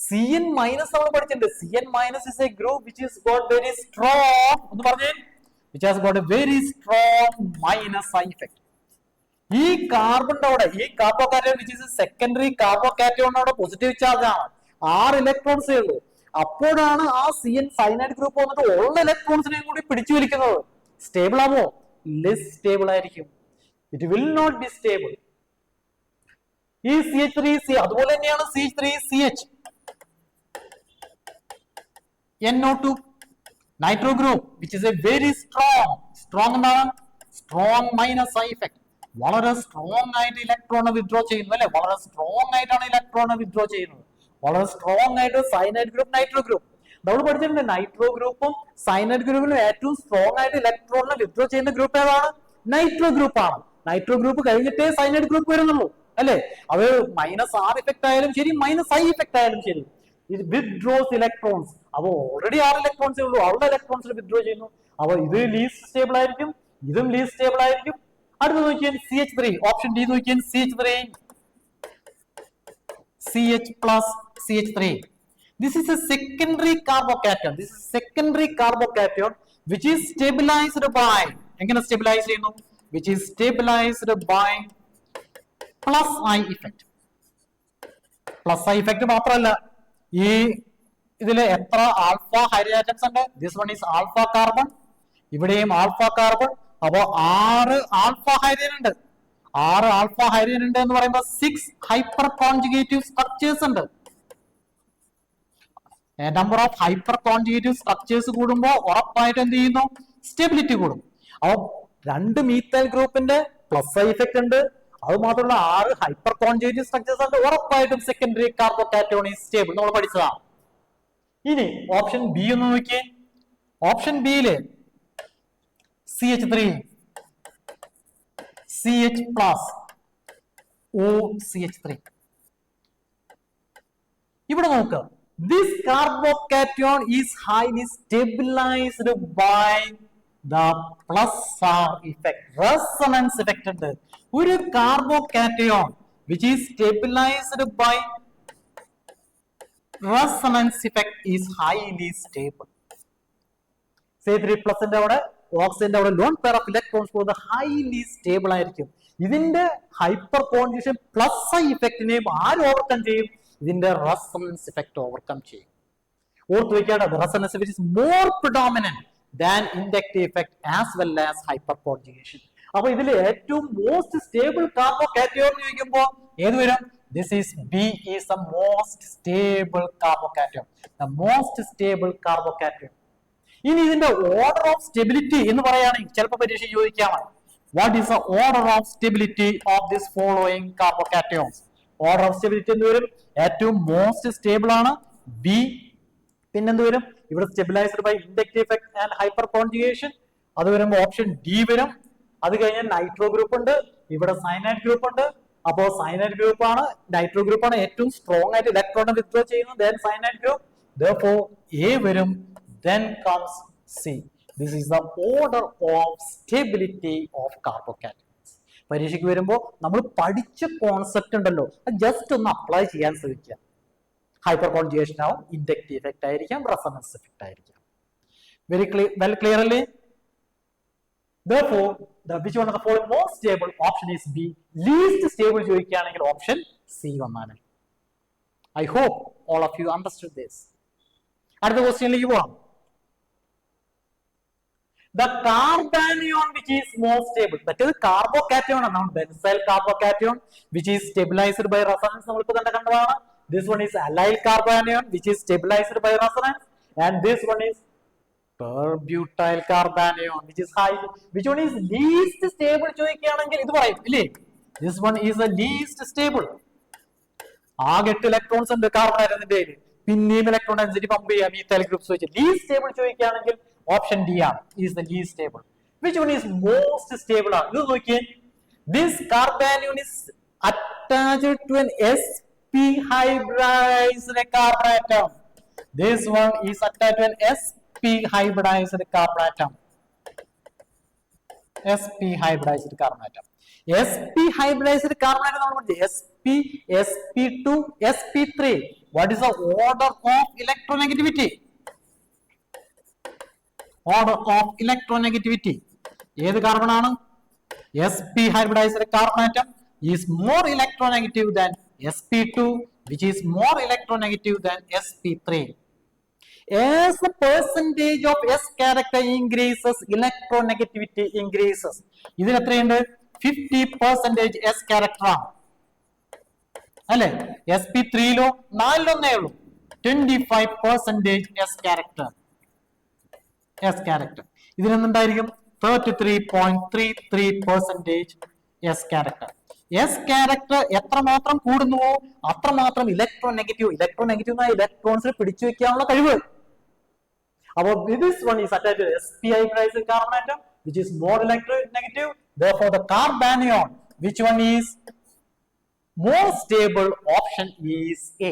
CN- നമ്മൾ പഠിച്ചിട്ടുണ്ട്. CN- is a group which is got very strong, എന്ന് പറഞ്ഞേ, which has got a very strong minus side effect. ഈ കാർബണിന്റെ അവിടെ ഈ കാർബോകാറ്റയോൺ വിച്ച് ഇസ് സെക്കൻഡറി കാർബോകാറ്റയോണോട് പോസിറ്റീവ് ചാർജ് ആണ്, 6 ഇലക്ട്രോൺസേ ഉള്ളൂ. അപ്പോഴാണ് ആ CN സൈനൈഡ് ഗ്രൂപ്പ് വന്നിട്ട് ഉള്ള ഇലക്ട്രോൺസിനെയും കൂടി പിടിച്ചു വലിക്കുന്നത്. സ്റ്റേബിൾ ആവോ? ലെസ് സ്റ്റേബിൾ ആയിരിക്കും. It will not be stable. ഈ CH3C അതുപോലെ തന്നെയാണ് CH3CH, NO2 nitro group which is a very strong എന്താണ്? Strong minus I effect. വളരെ സ്ട്രോങ് ആയിട്ട് ഇലക്ട്രോൺ വിഡ്രോ ചെയ്യുന്നു, അല്ലെ? വളരെ സ്ട്രോങ് ആയിട്ടാണ് ഇലക്ട്രോൺ വിഡ്രോ ചെയ്യുന്നത്. വളരെ സ്ട്രോങ് ആയിട്ട് സൈനൈഡ് ഗ്രൂപ്പ്, നൈട്രോ ഗ്രൂപ്പ് നമ്മൾ പഠിച്ചിട്ടുണ്ട്. നൈട്രോ ഗ്രൂപ്പും സൈനൈഡ് ഗ്രൂപ്പിലും ഏറ്റവും സ്ട്രോങ് ആയിട്ട് ഇലക്ട്രോണിനെ വിഡ്രോ ചെയ്യുന്ന ഗ്രൂപ്പ് ഏതാണ്? നൈട്രോ ഗ്രൂപ്പ് ആണ്. നൈട്രോ ഗ്രൂപ്പ് കഴിഞ്ഞിട്ടേ സൈനൈഡ് ഗ്രൂപ്പ് വരുന്നുള്ളൂ, അല്ലെ? അത് -R ഇഫക്ട് ആയാലും ശരി, -I ഇഫക്ട് ആയാലും ശരി, ഇത് വിഡ്രോസ് ഇലക്ട്രോൺസ്. അപ്പൊ ഓൾറെഡി 6 ഇലക്ട്രോൺസേ ഉള്ളൂ, അവരുടെ ഇലക്ട്രോൺസിൽ വിഡ്രോ ചെയ്യുന്നു. അപ്പൊ ഇത് ലീസ്റ്റ് സ്റ്റേബിൾ ആയിരിക്കും, ഇതും ലീസ്റ്റ് സ്റ്റേബിൾ ആയിരിക്കും. അടുത്ത നോക്കിയാൽ CH3, ഓപ്ഷൻ ഡി നോക്കിയാൽ CH3, CH+, CH3. This is a secondary carbocation. This is secondary carbocation which is stabilized by, എങ്ങനെ സ്റ്റെബിലൈസ് ചെയ്യുന്നു? Which is stabilized by plus I effect. Plus I effect മാത്രമല്ല, ഈ ഇതില് എത്ര ആൽഫ ഹൈഡ്രജൻ ആറ്റംസ് ഉണ്ട്? This one is alpha carbon, ഇവിടെയും alpha carbon. അപ്പോ 6 alpha hydrogen ഉണ്ട്. 6 ആൽഫ ഹൈഡ്രജൻ ഉണ്ട് എന്ന് പറയുമ്പോൾ 6 ഹൈപ്പർ കോൺജുഗേറ്റീവ് സ്ട്രക്ചേഴ്സ് ഉണ്ട്. Number of hyper conjugative structures കൂടുമ്പോൾ ഉറപ്പായിട്ട് എന്ത് ചെയ്യുന്നു? സ്റ്റെബിലിറ്റി കൂടും. അപ്പോൾ 2 മീത്തൈൽ ഗ്രൂപ്പിന്റെ പ്ലസ് ഐ ഇഫക്റ്റ് ഉണ്ട്, അത് മാത്രമല്ല 6 ഹൈപ്പർ കോൺജുഗേറ്റ് സ്ട്രക്ചേഴ്സ് ഉണ്ട്. ഉറപ്പായിട്ടും സെക്കൻഡറി കാർബോകാറ്റയോൺ ഈസ് സ്റ്റേബിൾ, നമ്മൾ പഠിച്ചതാണ്. ഇനി ഓപ്ഷൻ ബി ഒന്ന് നോക്കിയേ. ഓപ്ഷൻ ബിയില് CH3 CH പ്ലസ് OCH3. ഇവിടെ നോക്കുക, this carbocation is highly stabilised by the plus R effect. Resonance effect ഉണ്ട്. ഒരു carbocation which is stabilised by resonance effect is highly stable. C3+ അവിടെ ഓക്സിജന്റെ അവിടെ ലോൺ പെയർ ഓഫ് ഇലക്ട്രോൺസ് പോകുന്നത് highly stable ആയിരിക്കും. ഇതിന്റെ ഹൈപ്പർ കോൺജുഗേഷൻ പ്ലസ് ഇഫക്റ്റിനെയും ആര് overcome ചെയ്യും? ഇതിന്റെ റെസൊണൻസ് ഇഫക്റ്റ് ഓവർകം ചെയ്യും. ഓർത്ത് വെക്കേണ്ടത് resonance effect is more predominant than inductive effect as well as hyper conjugation. അപ്പൊ ഇതിൽ ഏറ്റവും മോസ്റ്റ് സ്റ്റേബിൾ കാർബോകാറ്റയോൺ എന്ന് ചോദിക്കുമ്പോൾ ഏത് വരും? This is B is the most stable carbocation. The most stable carbocation. ഇനി ഇതിന്റെ ഓർഡർ ഓഫ് സ്റ്റെബിലിറ്റി എന്ന് പറയുകയാണെങ്കിൽ ചിലപ്പോൾ പരീക്ഷ ചോദിക്കാമാണ്. What is the order of stability of this following carbocations? Order of stability എന്ത് വരും? ഏറ്റവും മോസ്റ്റ് സ്റ്റേബിൾ ആണ് ബി. പിന്നെന്ത് വരും? ഇവിടെ stabilised by inductive effect and hyperconjugation. അത് വരുമ്പോൾ ഓപ്ഷൻ ഡി വരും. അത് കഴിഞ്ഞാൽ നൈട്രോ ഗ്രൂപ്പ് ഉണ്ട്, ഇവിടെ സയനൈഡ് ഗ്രൂപ്പ് ഉണ്ട്. അപ്പോൾ സയനൈഡ് ഗ്രൂപ്പ് ആണ്, നൈട്രോ ഗ്രൂപ്പ് ആണ് ഏറ്റവും സ്ട്രോങ് ആയിട്ട് ഇലക്ട്രോണിനെ വിത്ഡ്രോ ചെയ്യുന്നത്. Then cyanide group. therefore A വരും, then comes C. This is the order of stability of carbocations. പരീക്ഷയ്ക്ക് വരുമ്പോൾ നമ്മൾ പഠിച്ച കോൺസെപ്റ്റ് ഉണ്ടല്ലോ, അത് ജസ്റ്റ് ഒന്ന് അപ്ലൈ ചെയ്യാൻ ശ്രമിക്കുക. ഹൈപ്പർ കോൺജുഗേഷൻ ആവും, ഇൻഡക്റ്റീവ് ഇഫക്റ്റ് ആയിരിക്കാം, റെസൊണൻസ് ഇഫക്റ്റ് ആയിരിക്കാം. Very well clearly. Therefore, which one of the following most stable? Option is B. Least stable ചോദിക്കുകയാണെങ്കിൽ ഓപ്ഷൻ C വന്നാണ്. I hope all of you understood this. അടുത്ത ക്വസ്റ്റ്യനിലേക്ക് പോവാം. The carbanion which is most stable. That is carbocation ആണ്. Benzyl carbocation which is stabilized by resonance. നമ്മളിപ്പോൾ തന്നെ കണ്ടതാണ്. This one is allyl carbanion which is stabilized by resonance, and this one is butyl carbanion which is high. Which one is least stable ചോദിക്കുകയാണെങ്കിൽ ഇത് പറയും ഇല്ലേ? This one is the least stable. ആകെ 8 electrons ഉണ്ട് carbon ആറ്റത്തിന്റെ. പിന്നെയും electron density pump ചെയ്യാം methyl groups വെച്ച്. Least stable ചോദിക്കുകയാണെങ്കിൽ ഓപ്ഷൻ ഡി ആണ്, is the least stable. Which one is most stable ആണ്? ഇത് നോക്കിയേ. This carbanion is attached to an sp hybridized carbon atom. This one is attached to an sp hybridized carbon atom. sp hybridized carbon atom. sp hybridized carbon atom നമ്മൾ പഠിച്ചു. sp, sp2, sp3. What is the order of electronegativity? Order of electronegativity. ഏത് carbon ആണ്? sp hybridized carbon atom is more electronegative than sp2, which is more electronegative than sp3. As the percentage of s character increases, electronegativity increases. ഇതിൽ എത്രയുണ്ട്? 50% s character ആണ് അല്ലെ? sp3ലോ 4 ഉള്ളൂ. 25% s character. ഇതിനെന്തായിരിക്കും? 33.33% s character. s character എത്രമാത്രം കൂടുന്നുവോ അത്രമാത്രം electronegative ഇലക്ട്രോൺസിനെ പിടിച്ചു വെക്കാനുള്ള കഴിവ്. അപ്പോൾ this one is attached to sp hybridized carbon atom which is more electronegative. Therefore the carbanion, which one is more stable? Option is A,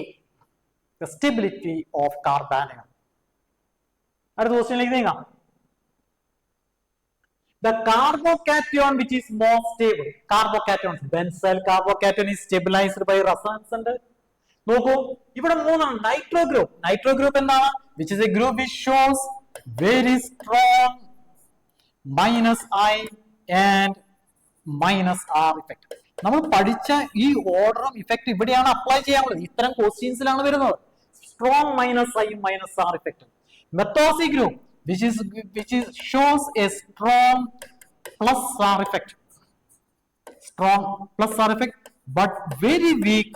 the stability of carbanion. അടുത്ത ക്വസ്റ്റ്യനിലേക്ക് നീങ്ങാം. The carbocation which is more stable. Carbocations. Benzyl carbocation is stabilized by resonance ഉണ്ട്. നോക്കൂ, ഇവിടെ 3 ആണ്. Nitro group എന്താണ്? Which is a group which shows very strong -I and -R effect. നമ്മൾ പഠിച്ച ഈ ഓർഡറും ഇഫക്റ്റ് ഇവിടെയാണ് അപ്ലൈ ചെയ്യാനുള്ളത്. ഇത്തരം ക്വസ്റ്റ്യൻസിലാണ് വരുന്നത്. Strong -I -R effect. Methoxy group which shows a strong +R effect. Strong +R effect, but very weak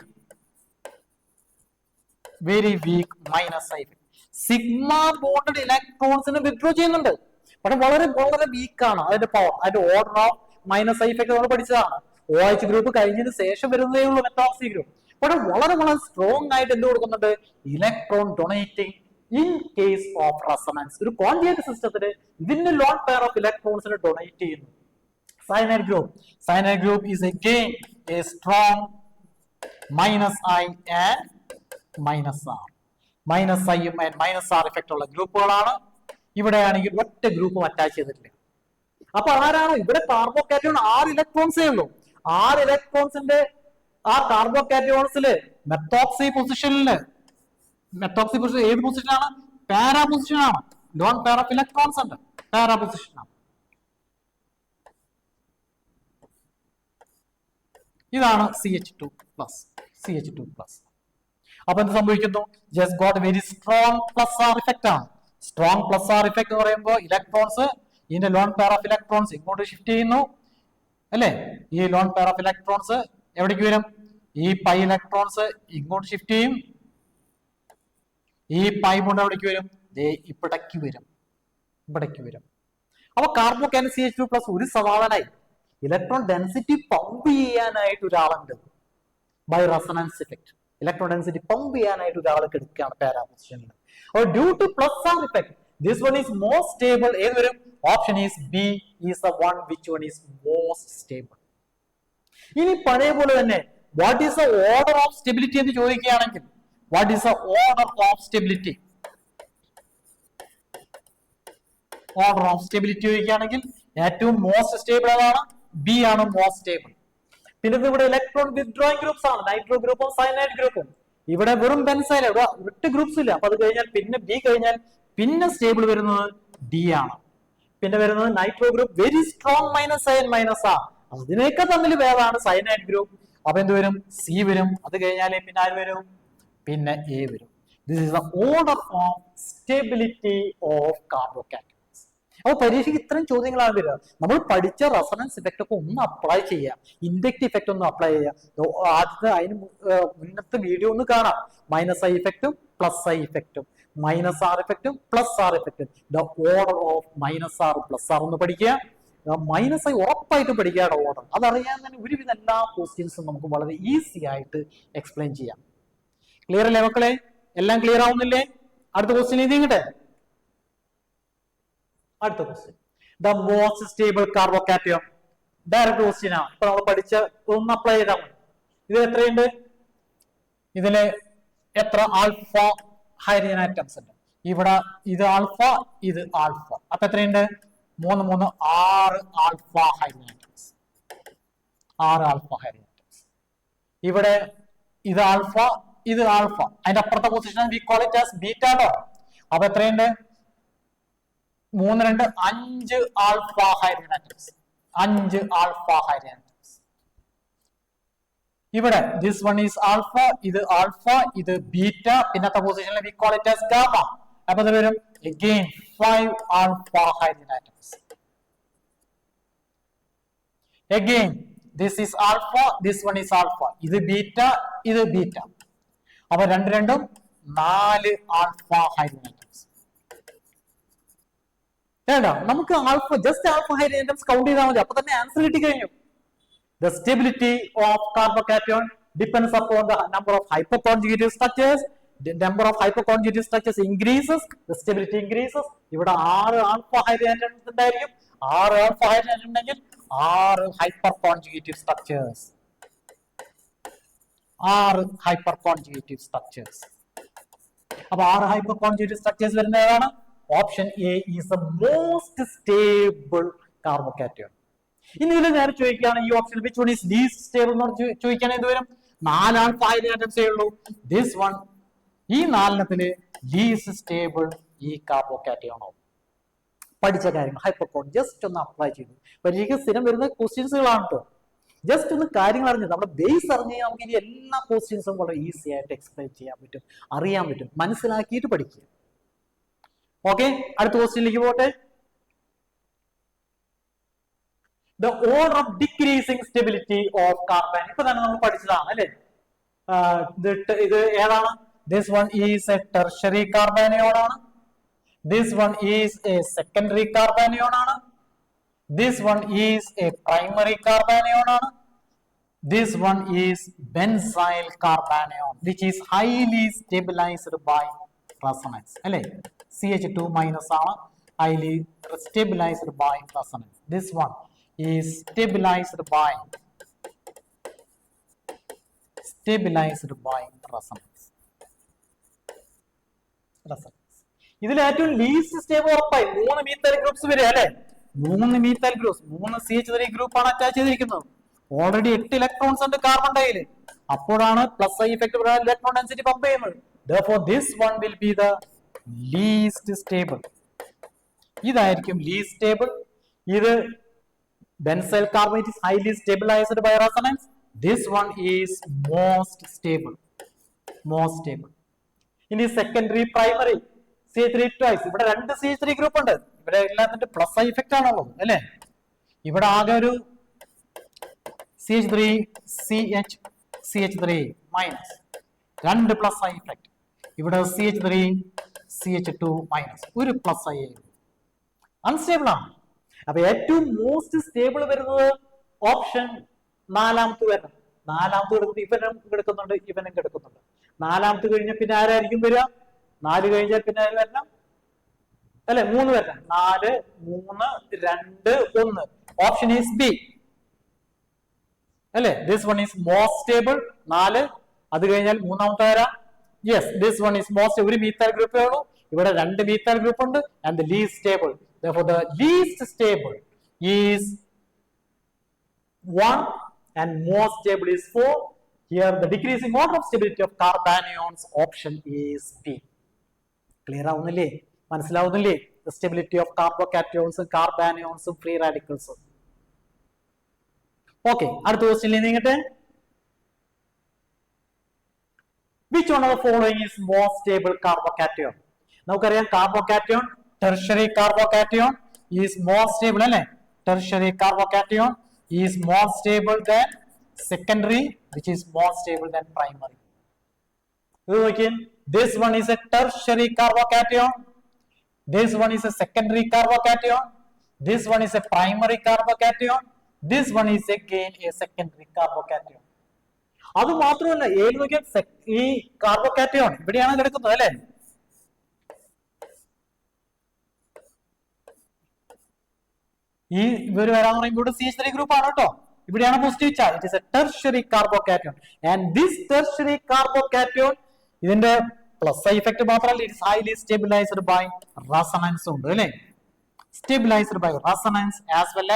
-I effect. Sigma bonded ഇലക്ട്രോൺസിനെ വിത്ഡ്രോ ചെയ്യുന്നുണ്ട്, പക്ഷെ വളരെ വളരെ വീക്ക് ആണ് അതിന്റെ പവർ. അതിന്റെ ഓർഡർ ഓഫ് -I effect നമ്മൾ പഠിച്ചതാണ്. OH ഗ്രൂപ്പ് കഴിഞ്ഞതിന് ശേഷം വരുന്നതേ ഉള്ളൂ മെത്തോക്സി ഗ്രൂപ്പ്. ഇവിടെ വളരെ വളരെ സ്ട്രോങ് ആയിട്ട് എന്ത് കൊടുക്കുന്നുണ്ട്? Electron donating in case of resonance. ഒരു കോൺജുഗേറ്റ് സിസ്റ്റത്തിന് ഇതിന്റെ ലോൺ പെയർ ഓഫ് ഇലക്ട്രോൺസിന് ഡൊണേറ്റ് ചെയ്യുന്നു. Cyanide group is again a strong minus I and minus R. Minus ഐയും മൈനസ് ആർ ഇഫക്റ്റ് ഉള്ള ഗ്രൂപ്പുകളാണ്. ഇവിടെയാണെങ്കിൽ ഒറ്റ ഗ്രൂപ്പും അറ്റാച്ച് ചെയ്തിട്ടില്ല. അപ്പൊ ആരാണ് ഇവിടെ? കാർബോകാറ്റയോൺ 6 ഇലക്ട്രോൺസേ ഉള്ളൂ. 6 ഇലക്ട്രോൺസിന്റെ ആ കാർബോകാറ്റയോൺസില് മെത്തോക്സി പൊസിഷനില്, മെത്തോക്സി പൊസിഷൻ ഏത് പൊസിഷനാണ്? പാരാ പൊസിഷനാണ്. ലോൺ പെയർ ഓഫ് ഇലക്ട്രോൺസ് ഉണ്ട്, പാരാ പൊസിഷനാണ്. ഇതാണ് CH2+. അപ്പൊ എന്ത് സംഭവിക്കുന്നു? Just got very strong plus R effect ആണ്. സ്ട്രോങ് പ്ലസ് ആർ ഇഫക്റ്റ് എന്ന് പറയുമ്പോൾ ഇലക്ട്രോൺസ്, ഇതിന്റെ ലോൺ പെയർ ഓഫ് ഇലക്ട്രോൺസ് ഇങ്ങോട്ട് ഷിഫ്റ്റ് ചെയ്യുന്നു അല്ലെ? ഈ ലോൺ പെയർ ഓഫ് ഇലക്ട്രോൺസ് എവിടേക്ക് വരും? ഈ പൈ ഇലക്ട്രോൺസ് ഇങ്ങോട്ട് ഷിഫ്റ്റ് ചെയ്യും. ഈ പൈ കൊണ്ട് എവിടേക്ക് വരും? ഇവിടേക്ക് വരും. അപ്പൊ കാർബോകാറ്റയോൺ CH2+ ഒരു സമാധാനായി. ഇലക്ട്രോൺ ഡെൻസിറ്റി പമ്പ് ചെയ്യാനായിട്ട് ഒരാളുണ്ട് by resonance effect. Electron density pump ചെയ്യാനായിട്ട് ഒരാൾക്ക് എടുക്കുകയാണ് പാരാ പൊസിഷനിൽ. Due to plus R effect this one is more stable. ഏത് വരും? Option is B is the one which one is most stable. ഇനി പഴയ പോലെ തന്നെ what is the order of stability എന്ന് ചോദിക്കുകയാണെങ്കിൽ, what is the order of stability? Order of stability ചോദിക്കുകയാണെങ്കിൽ ഏറ്റവും മോസ്റ്റ് സ്റ്റേബിൾ ഏതാണ്? ബി ആണ് മോസ്റ്റ് സ്റ്റേബിൾ. പിന്നെ ഇവിടെ ഇലക്ട്രോൺ വിത്ഡ്രോയിങ് ഗ്രൂപ്പ്സ് ആണ്, നൈട്രോ ഗ്രൂപ്പും സയനൈഡ് ഗ്രൂപ്പും. ഇവിടെ വെറും ബെൻസൈൻ, ഇവിടെ ഒറ്റ ഗ്രൂപ്പ്സ് ഇല്ല. അപ്പൊ അത് കഴിഞ്ഞാൽ പിന്നെ ബി കഴിഞ്ഞാൽ പിന്നെ സ്റ്റേബിൾ വരുന്നത് ഡി ആണ്. പിന്നെ വരുന്നത് nitro group very strong minus iron minus ആ, അതിനൊക്കെ തമ്മിൽ വേറാണ് സയനൈഡ് ഗ്രൂപ്പ്. അപ്പൊ എന്ത് വരും? സി വരും. അത് കഴിഞ്ഞാൽ പിന്നെ ആര് വരും? പിന്നെ എ വരും. This is the order of stability of carbocations. അപ്പൊ പരീക്ഷയ്ക്ക് ഇത്രയും ചോദ്യങ്ങളാണ് വരിക. നമ്മൾ പഠിച്ച റെസൊണൻസ് ഇഫക്റ്റ് ഒക്കെ ഒന്ന് അപ്ലൈ ചെയ്യാം, ഇൻഡക്റ്റീവ് ഇഫക്റ്റ് ഒന്ന് അപ്ലൈ ചെയ്യാം. ആദ്യത്തെ അതിന് മുന്നത്തെ വീഡിയോ ഒന്ന് കാണാം. മൈനസ് ഐ ഇഫക്റ്റും പ്ലസ് ഐ ഇഫക്റ്റും, മൈനസ് ആർ ഇഫക്റ്റും പ്ലസ് ആർ ഇഫക്റ്റും. The order of minus R plus R ഒന്ന് പഠിക്കുക. മൈനസ് ഐ ഉറപ്പായിട്ട് പഠിക്കാതെ ഓർഡർ. അതറിയാൻ തന്നെ ഒരുവിധ എല്ലാ ക്വസ്റ്റ്യൻസും നമുക്ക് വളരെ ഈസി ആയിട്ട് എക്സ്പ്ലെയിൻ ചെയ്യാം. ക്ലിയർ അല്ലേ മക്കളെ? എല്ലാം ക്ലിയർ ആവുന്നില്ലേ? അടുത്ത ക്വസ്റ്റ്യൻ എഴുതിങ്ങട്ടെ. അടുത്ത question, the most stable carbocation. Direct question ആണ്. ഇപ്പൊ നമ്മൾ പഠിച്ച ഒന്ന് അപ്ലൈ ചെയ്താൽ മതി. ഇതിൽ എത്രയുണ്ട്? ഇതില് എത്ര ആൽഫ ഹൈഡ്രജൻ ആറ്റംസ് ഉണ്ട്? ഇവിടെ ഇത് ആൽഫ, ഇത് ആൽഫ. അപ്പൊ എത്രയുണ്ട്? 3 3 6 alpha hydrogen atoms. 6 alpha hydrogen atoms. ഇവിടെ ഇത് ആൽഫ, ഇത് ആൽഫ. അതിന്റെ അപ്പുറത്തെ position we call it as beta dot. അപ്പൊ എത്രയുണ്ട്? 3 2 5 alpha hydrogen atoms. 5 alpha hydrogen atoms. ഇവിടെ ദിസ് വൺ ഈസ് ആൽഫ, ഇത് ആൽഫ, ഇത് ബീറ്റ. പിന്നത്തെ പൊസിഷനിൽ we call it as gamma. അപ്പൊ ഇത് വരും again 5 alpha hydrogen atoms. Again this is alpha, this one is alpha. ഇത് ബീറ്റ, ഇത് ബീറ്റ. അപ്പൊ രണ്ടും 4 ആൽഫ ഹൈഡ്രജൻ ആറ്റംസ്. വേണ്ട, നമുക്ക് alpha just alpha hydrogen atoms count ചെയ്താൽ മതി. അപ്പൊ തന്നെ ആൻസർ കിട്ടി കഴിഞ്ഞു. The stability of carbocation depends upon the number of hyperconjugated structures. The number of hyperconjugated structures increases, the stability increases. ഇവിടെ 6 ആൽഫ ഹൈഡ്രജൻ ആറ്റംസ് ഉണ്ടായിരിക്കും. 6 ആൽഫ ഹൈഡ്രജൻ ആറ്റം ഉണ്ടെങ്കിൽ 6 hyperconjugated structures. 6 hyperconjugated structures. അപ്പൊ 6 hyperconjugated structures വരുന്ന ഏതാണ്? Option A is the most stable carbocation. ഇനി ഇതിൽ നേരെ ചോദിക്കുകയാണ് ഈ option which one is least stable എന്ന് ചോദിക്കുകയാണെങ്കിൽ എന്ത് വരും? 4 ആൽഫ ഹൈഡ്രജൻ ആറ്റംസേ ഉള്ളൂ. ദിസ് വൺ, ഈ 4 ലീസ്റ്റ് സ്റ്റേബിൾ ഈ കാർബോകാറ്റയോൺ ആവും. പഠിച്ച കാര്യങ്ങൾ ഹൈപ്പർകോൺ ജസ്റ്റ് ഒന്ന് അപ്ലൈ ചെയ്തു. പരീക്ഷയ്ക്ക് സ്ഥിരം വരുന്ന ക്വസ്റ്റ്യൻസുകളാണ് കേട്ടോ. ജസ്റ്റ് ഒന്ന് കാര്യങ്ങൾ അറിഞ്ഞത്, നമ്മുടെ ബേസ് അറിഞ്ഞ് കഴിഞ്ഞാൽ നമുക്ക് ഇനി എല്ലാ ക്വസ്റ്റ്യൻസും വളരെ ഈസി ആയിട്ട് എക്സ്പ്ലെയിൻ ചെയ്യാൻ പറ്റും, അറിയാൻ പറ്റും, മനസ്സിലാക്കിയിട്ട് പഠിക്കുക. ഓക്കെ, അടുത്ത ക്വസ്റ്റ്യനിലേക്ക് പോട്ടെ. The order of decreasing stability of carbon. ഇപ്പൊ തന്നെ നമ്മൾ പഠിച്ചതാണ് അല്ലെ? ഇത് ഏതാണ്? This one is a tertiary carbanion ആണ്. This one is a secondary carbanion ആണ്. This one is a primary carbanion ആണ്. This one is benzyl carbanion, which is highly stabilized by resonance. അല്ലേ? CH2 minus ആണ് highly stabilized by resonance. This one is stabilized by resonance. ഇതിൽ ഏറ്റവും least stable ഉറപ്പായി 3 methyl groups വരിക അല്ലെ? 3 methyl groups, 3 CH3 group ആണ് attach ചെയ്തിരിക്കുന്നത്. Already 8 electrons ഉണ്ട് കാർബൺ ഡൈയിൽ. അപ്പോഴാണ് plus I effect electron density pump ചെയ്യുന്നത്. Therefore this one will be the least stable. ഇതായിരിക്കും ലീസ്റ്റ് സ്റ്റേബിൾ. ഇത് benzyl carbonate is highly stabilized by resonance. This one is most stable. ഇനി secondary primary CH3 twice. ഇവിടെ 2 CH3 group ഉണ്ട്. ഇവിടെ എല്ലാത്തിന്റെ plus I effect ആണുള്ളത് അല്ലെ? ഇവിടെ ആകെ ഒരു CH3 minus 2 plus I effect. ഇവിടെ CH2 minus 1 plus I. Unstable ആണ്. അപ്പൊ ഏറ്റവും മോസ്റ്റ് സ്റ്റേബിൾ വരുന്നത് ഓപ്ഷൻ 4ാമത്തെ വരണം. 4ാമത്തെ എടുക്കുന്നത് ഇവനും കിടക്കുന്നുണ്ട്. 4ാമത്തെ കഴിഞ്ഞാൽ പിന്നെ ആരായിരിക്കും വരിക? 4 കഴിഞ്ഞാൽ പിന്നെ ആര് വരണം? അല്ലെ 3 വരണം. 4, 3, 2, 1. ഓപ്ഷൻ ഈസ് ബി അല്ലെ? This one is most stable. 4 അത് കഴിഞ്ഞാൽ 3ാമത്തെ ആരാ? Yes, this one is most. ഒരു മീത്തൈൽ ഗ്രൂപ്പേ ഉള്ളൂ. ഇവിടെ 2 മീത്തൈൽ ഗ്രൂപ്പ് ഉണ്ട്. And the least stable. Therefore the least stable is 1 and most stable is 4. Here the decreasing order of stability of carbanions option is B. Clear ആവുന്നില്ലേ? മനസ്സിലാവുന്നില്ലേ? The stability of carbocations, carbanions, free radicals. Okay, അടുത്ത ക്വസ്റ്റ്യനിൽ നീങ്ങട്ടെ. Which one of the following is most stable carbocation? നമുക്കറിയാം carbocation tertiary carbocation is more stable അല്ലെ? Tertiary carbocation is more stable than secondary, which is more stable than primary. This one is a tertiary carbocation. This one is a secondary carbocation. This one is a primary carbocation. This one is again a secondary carbocation. അത് മാത്രമല്ല, ഈ carbocation ഇവിടെയാണ് കിടക്കുന്നത് അല്ലെ? ഈ ഇവർ വരാന്ന് പറയുമ്പോൾ CH3 ഗ്രൂപ്പ് ആണ് കേട്ടോ. ഇവിടെയാണ് positive charge. It is a tertiary carbocation. And this tertiary carbocation ഇതിന്റെ പ്ലസ് ഐ ഇഫക്റ്റ് മാത്രമല്ല, it is highly stabilised by resonance ഉണ്ട് അല്ലേ? Stabilised by resonance as well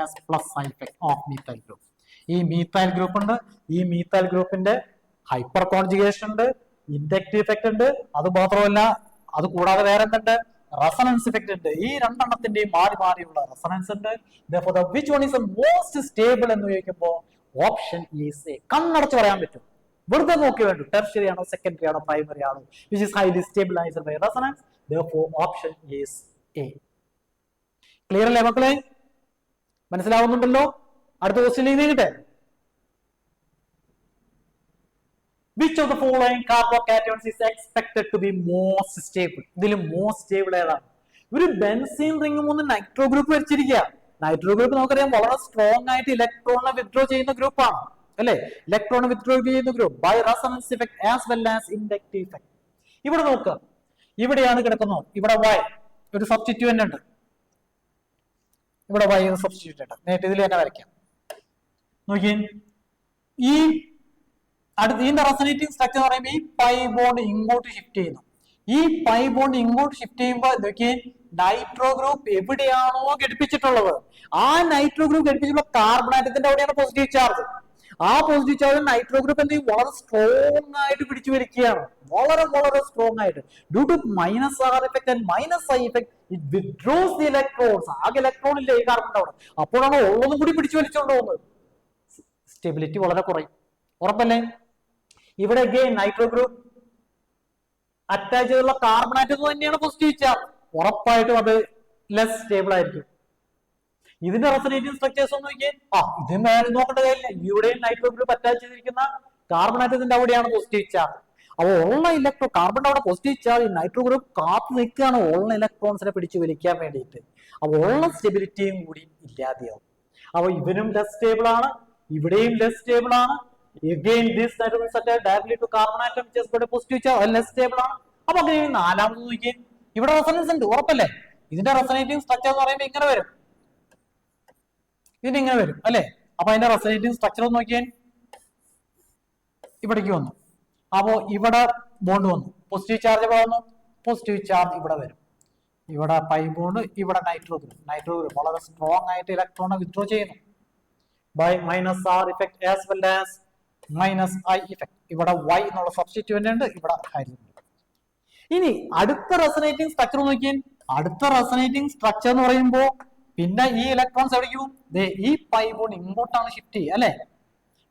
as plus I effect of methyl group. ഈ methyl group ഉണ്ട്. ഈ methyl ഗ്രൂപ്പിന്റെ hyperconjugation ഉണ്ട്, inductive effect ഉണ്ട്. അത് മാത്രമല്ല, അത് കൂടാതെ വേറെ എന്തുണ്ട്? റെസൊണൻസ് ഇഫക്റ്റ് ഉണ്ട്. ഈ രണ്ടെണ്ണത്തിന്റെയും മാറിയുള്ള റെസൊണൻസ് ഉണ്ട്. Therefore the which one is the most stable എന്ന് ചോദിക്കുമ്പോൾ ഓപ്ഷൻ ഈസ് എ. കണ്ണടച്ച് പറയാൻ പറ്റും, വെറുതെ നോക്കി വേണ്ടു. ടെർഷ്യറി ആണോ, സെക്കൻഡറി ആണോ, പ്രൈമറി ആണോ, which is highly stabilized by resonance. Therefore option is A. Clear അല്ലേ മക്കളെ? മനസ്സിലാവുന്നുണ്ടല്ലോ? അടുത്ത question നീങ്ങട്ടെ. Which of the following carbocations is expected to be most stable? ഇതിൽ മോസ്റ്റ് സ്റ്റേബിൾ ഏതാണ്? ഒരു ബെൻസീൻ റിംഗ് 3 നൈട്രോ ഗ്രൂപ്പ് വരച്ചിരിക്കുക. Nitro group നമുക്കറിയാം വളരെ strong ആയിട്ട് ഇലക്ട്രോണിനെ വിത്ഡ്രോ ചെയ്യുന്ന ഗ്രൂപ്പാണ് അല്ലെ? ഇലക്ട്രോണിനെ വിത്ഡ്രോ ചെയ്യുന്ന group by resonance effect as well as inductive effect. ഇവിടെ നോക്കുക, ഇവിടെയാണ് കിടക്കുന്നത്. ഇവിടെ Y ഒരു സബ്സ്റ്റിറ്റ്യൂവന്റ് ഉണ്ട്. ഇവിടെ Y ഒരു സബ്സ്റ്റിറ്റ്യൂവന്റ് ഉണ്ട്. നേരിട്ട് ഇതിൽ തന്നെ വരയ്ക്കാം. നോക്കിയേ, ഈ ഇതിന്റെ റെസൊനേറ്റിംഗ് സ്ട്രക്ചർ എന്ന് പറയുമ്പോൾ ഈ പൈ ബോണ്ട് ഇങ്ങോട്ട് ഷിഫ്റ്റ് ചെയ്യുന്നു. ഈ പൈ ബോണ്ട് ഇങ്ങോട്ട് ഷിഫ്റ്റ് ചെയ്യുമ്പോൾ നോക്കിയേ, നൈട്രോ ഗ്രൂപ്പ് എവിടെയാണോ ഘടിപ്പിച്ചിട്ടുള്ളത് ആ നൈട്രോ ഗ്രൂപ്പ് ഘടിപ്പിച്ചിട്ടുള്ള കാർബൺ ആറ്റത്തിന്റെ അവിടെയാണ് പോസിറ്റീവ് ചാർജ്. ആ പോസിറ്റീവ് ചാർജ് നൈട്രോ ഗ്രൂപ്പ് എന്ത് ചെയ്യും? വളരെ സ്ട്രോങ് ആയിട്ട് പിടിച്ചു വലിക്കുകയാണ്. വളരെ സ്ട്രോങ് ആയിട്ട്. Due to minus R effect and minus I effect it withdraws the electrons. ആകെ ഇലക്ട്രോൺ ഇല്ല ഈ കാർബണിന്റെ അവിടെ. അപ്പോഴാണ് ഉള്ളതും കൂടി പിടിച്ചു വലിച്ചുകൊണ്ട് പോകുന്നത്. സ്റ്റെബിലിറ്റി വളരെ കുറയും. ഉറപ്പല്ലേ? ഇവിടെ നൈട്രോ ഗ്രൂപ്പ് അറ്റാച്ച് ചെയ്തുള്ള കാർബൺ ആറ്റം തന്നെയാണ് പോസിറ്റീവ് ചാർജ്. ഉറപ്പായിട്ടും അത് ലെസ് സ്റ്റേബിൾ ആയിരിക്കും. ഇതിന്റെ റെസൊനേറ്റിംഗ് സ്ട്രക്ചേഴ്സ് ഒന്ന് നോക്കിയേ. ഇതും നോക്കേണ്ട കാര്യമില്ല. ഇവിടെയും നൈട്രോ ഗ്രൂപ്പ് അറ്റാച്ച് ചെയ്തിരിക്കുന്ന കാർബൺ ആറ്റത്തിന്റെ അവിടെയാണ് പോസിറ്റീവ് ചാർജ്. അപ്പോൾ ഉള്ള ഇലക്ട്രോൺ കാർബണിന്റെ അവിടെ പോസിറ്റീവ് ചാർജ് നൈട്രോ ഗ്രൂപ്പ് കാത്തു നിൽക്കുകയാണ് ഉള്ള ഇലക്ട്രോൺസിനെ പിടിച്ചു വലിക്കാൻ വേണ്ടിയിട്ട്. അപ്പോൾ ഉള്ള സ്റ്റെബിലിറ്റിയും കൂടി ഇല്ലാതെയാവും. അപ്പോൾ ഇവനും ലെസ് സ്റ്റേബിൾ ആണ്, ഇവിടെയും ലെസ് സ്റ്റേബിൾ ആണ്. Again, this nitrogen is attached directly to carbon atom just got a positive charge, less stable ആണ്. അപ്പൊ അങ്ങനെ നാലാമത് നോക്കിയേ, ഇവിടെ റെസൊണൻസ് ഉണ്ട്, ഉറപ്പല്ലേ? ഇതിന്റെ റെസൊനേറ്റിംഗ് സ്ട്രക്ചർ എന്ന് പറയുമ്പോൾ ഇങ്ങനെ വരും, ഇതിങ്ങനെ വരും അല്ലെ? അപ്പൊ അതിന്റെ റെസൊനേറ്റിംഗ് സ്ട്രക്ചർ ഒന്ന് നോക്കിയേ, ഇവിടേക്ക് വന്നു. അപ്പോ ഇവിടെ ബോണ്ട് വന്നു, പോസിറ്റീവ് ചാർജ് ഇവിടെ വന്നു, പോസിറ്റീവ് ചാർജ് ഇവിടെ വരും, ഇവിടെ പൈ ബോണ്ട്, ഇവിടെ നൈട്രോ ഗ്രൂപ്പ് വളരെ സ്ട്രോങ് ആയിട്ട് ഇലക്ട്രോണെ വിത്ഡ്രോ ചെയ്യുന്നു by minus R effect as well as minus I effect. ഇവിടെ y എന്നുള്ള സബ്സ്റ്റിറ്റ്യൂന്റ് ഉണ്ട്, ഇവിടെ ഹൈഡ്രജൻ. ഇനി അടുത്ത റെസൊനേറ്റിംഗ് സ്ട്രക്ചർ നോക്കിയാൽ, അടുത്ത റെസൊനേറ്റിംഗ് സ്ട്രക്ചർ എന്ന് പറയുമ്പോൾ പിന്നെ ഈ ഇലക്ട്രോൺസ് എവിടേക്ക് പോകും? ഈ പൈ ബോണ്ട് ഇങ്ങോട്ടാണ് ഷിഫ്റ്റ് ചെയ്യുക അല്ലെ?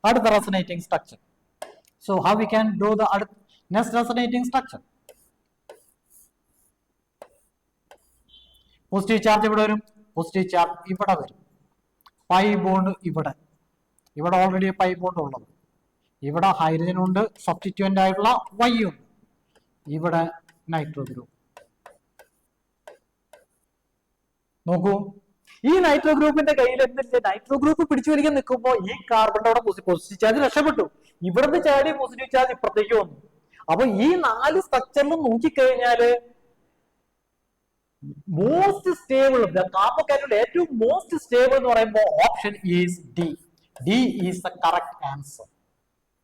അടുത്ത resonating structure. So how we can do the next resonating structure? Positive charge ഇവിടെ വരും, പോസിറ്റീവ് ചാർജ് ഇവിടെ വരും, പൈ ബോണ്ട് ഇവിടെ ഓൾറെഡി പൈ ബോണ്ട് ഉള്ളത്, ഇവിടെ ഹൈഡ്രജൻ ഉണ്ട്, സബ്സ്റ്റിറ്റ്യൂന്റ് ആയിട്ടുള്ള y ഉണ്ട്, ഇവിടെ നൈട്രോ ഗ്രൂപ്പ്. നോക്കൂ, ഈ നൈട്രോ ഗ്രൂപ്പിന്റെ കയ്യിൽ എന്തില്ല, നൈട്രോ ഗ്രൂപ്പ് പിടിച്ചു വലിക്കാൻ നിൽക്കുമ്പോൾ ഈ കാർബണിന്റെ അവിടെ പോസിറ്റീവ് ചാർജ് രക്ഷപ്പെട്ടു, ഇവിടുന്ന് ചാടി പോസിറ്റീവ് ചാർജ് ഇപ്പുറത്തേക്ക് വന്നു. അപ്പൊ ഈ 4 സ്ട്രക്ചറിലും നോക്കിക്കഴിഞ്ഞാല് മോസ്റ്റ് സ്റ്റേബിൾ കാർബോകാറ്റയുടെ ഏറ്റവും മോസ്റ്റ് സ്റ്റേബിൾ എന്ന് പറയുമ്പോൾ option is D. D is the correct answer.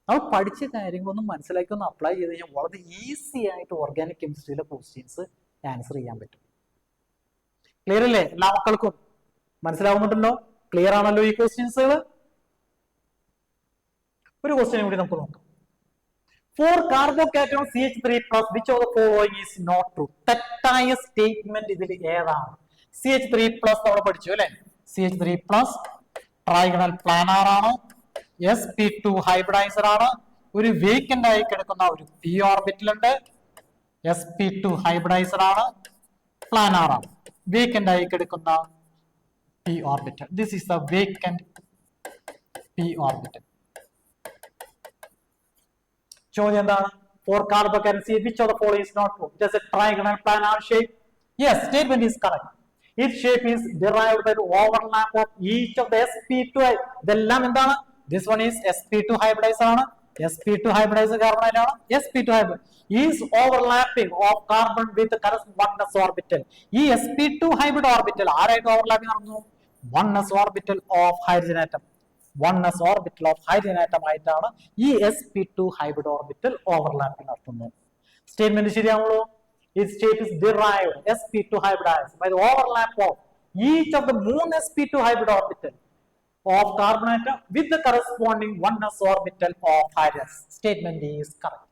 നമ്മൾ പഠിച്ച കാര്യങ്ങളൊന്നും മനസ്സിലാക്കി ഒന്ന് അപ്ലൈ ചെയ്ത് കഴിഞ്ഞാൽ വളരെ ഈസി ആയിട്ട് ഓർഗാനിക് കെമിസ്ട്രിയിലെ ക്വസ്റ്റ്യൻസ് ആൻസർ ചെയ്യാൻ പറ്റും. ക്ലിയർ അല്ലേ? എല്ലാ മക്കൾക്കും മനസ്സിലാവുന്നുണ്ടല്ലോ? ക്ലിയർ ആണല്ലോ ഈ ക്വസ്റ്റ്യൻസുകൾ? ഒരു ക്വസ്റ്റ്യൻ കൂടി നമുക്ക് നോക്കാം. For carbocation CH3+, which of the following is not true? തെറ്റായ സ്റ്റേറ്റ്മെന്റ് ഇതിൽ ഏതാണ്? CH3+ നമ്മൾ പഠിച്ചു അല്ലെ? CH3+ ട്രൈഗണൽ പ്ലാനാർ ആണ്, sp2 ഹൈബ്രിഡൈസർ ആണ്, ഒരു വേക്കന്റ് ആയി കിടക്കുന്ന ഒരു p ഓർബിറ്റൽ ഉണ്ട്, sp2 ഹൈബ്രിഡൈസർ ആണ്, പ്ലാനാർ ആണ്, വേക്കന്റ് ആയി കിടക്കുന്ന p orbital. This is the vacant p orbital. ചോദ്യം എന്താണ്? For carbocation which of the following is not true? It has a trigonal planar shape. Yes, statement is correct. Its shape is derived by the overlap of each of the sp2. ഇതെല്ലാം എന്താണ്? This one is sp2 hybridizer ആണ്, sp2 hybridizer carbonate ആണ്, sp2 hybrid is overlapping of carbon with corresponding 1s orbital. ഈ sp2 hybrid orbital ആരായിട്ട് overlapping നടന്നു? 1s orbital of hydrogen atom. 1s orbital of hydrogen atom ആയിട്ടാണ് ഈ sp2 hybrid orbital overlapping നടത്തുന്നത്. Statement ശരിയാണല്ലോ? Its shape is derived sp2 hybridized by the overlap of each of the 3 sp2 hybrid orbital of carbon atom with the corresponding 1s orbital of hydrogen. Statement is correct.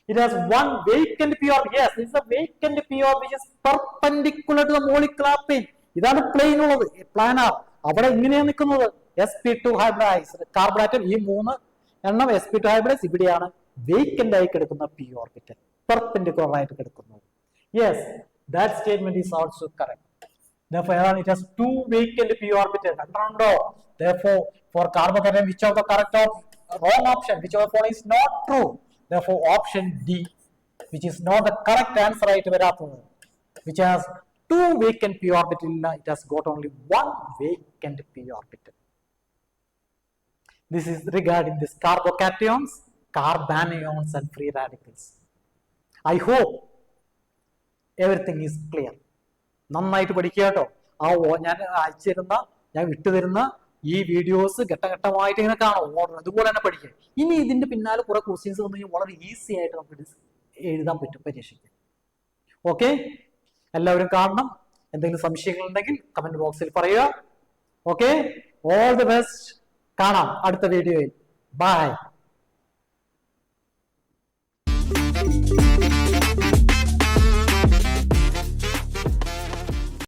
It has one vacant p orbital. Yes, it's a vacant p orbital which is perpendicular to the molecular plane. ഇതാണ് plain ഉള്ളത്, planar. അവിടെ ഇങ്ങനെയാണ് നിൽക്കുന്നത്. sp2 hybridized carbon atom, ഈ 3 എണ്ണം sp2 hybridized, ഇവിടെയാണ് vacant ആയി കിടക്കുന്ന p orbital, perpendicular ആയിട്ട് കിടക്കുന്നത്. Yes, that statement is also correct. Therefore, it has 2 vacant p orbital. കണ്ടോ? Therefore, for carbocation, which of the correct or wrong option, which of the following is not true? Therefore, option D, which is not the correct answer ആയിട്ട് വരാത്തത്, which has 2 vacant p orbital, it has got only 1 vacant p orbital. This is regarding this carbocations, carbanions and free radicals. I hope everything is clear. നന്നായിട്ട് പഠിക്കുക കേട്ടോ. ഞാൻ അയച്ചിരുന്ന, ഞാൻ വിട്ടുതരുന്ന ഈ videos ഘട്ടഘട്ടമായിട്ട് ഇങ്ങനെ കാണും, അതുപോലെ തന്നെ പഠിക്കുക. ഇനി ഇതിന്റെ പിന്നാലെ കുറെ ക്വസ്റ്റ്യൻസ് വന്നു കഴിഞ്ഞാൽ വളരെ ഈസി ആയിട്ട് നമുക്ക് എഴുതാൻ പറ്റും പരീക്ഷയ്ക്ക്. ഓക്കെ, എല്ലാവരും കാണണം. എന്തെങ്കിലും സംശയങ്ങൾ ഉണ്ടെങ്കിൽ കമന്റ് ബോക്സിൽ പറയുക. Okay, all the best. കാണാം അടുത്ത വീഡിയോയിൽ. ബൈ.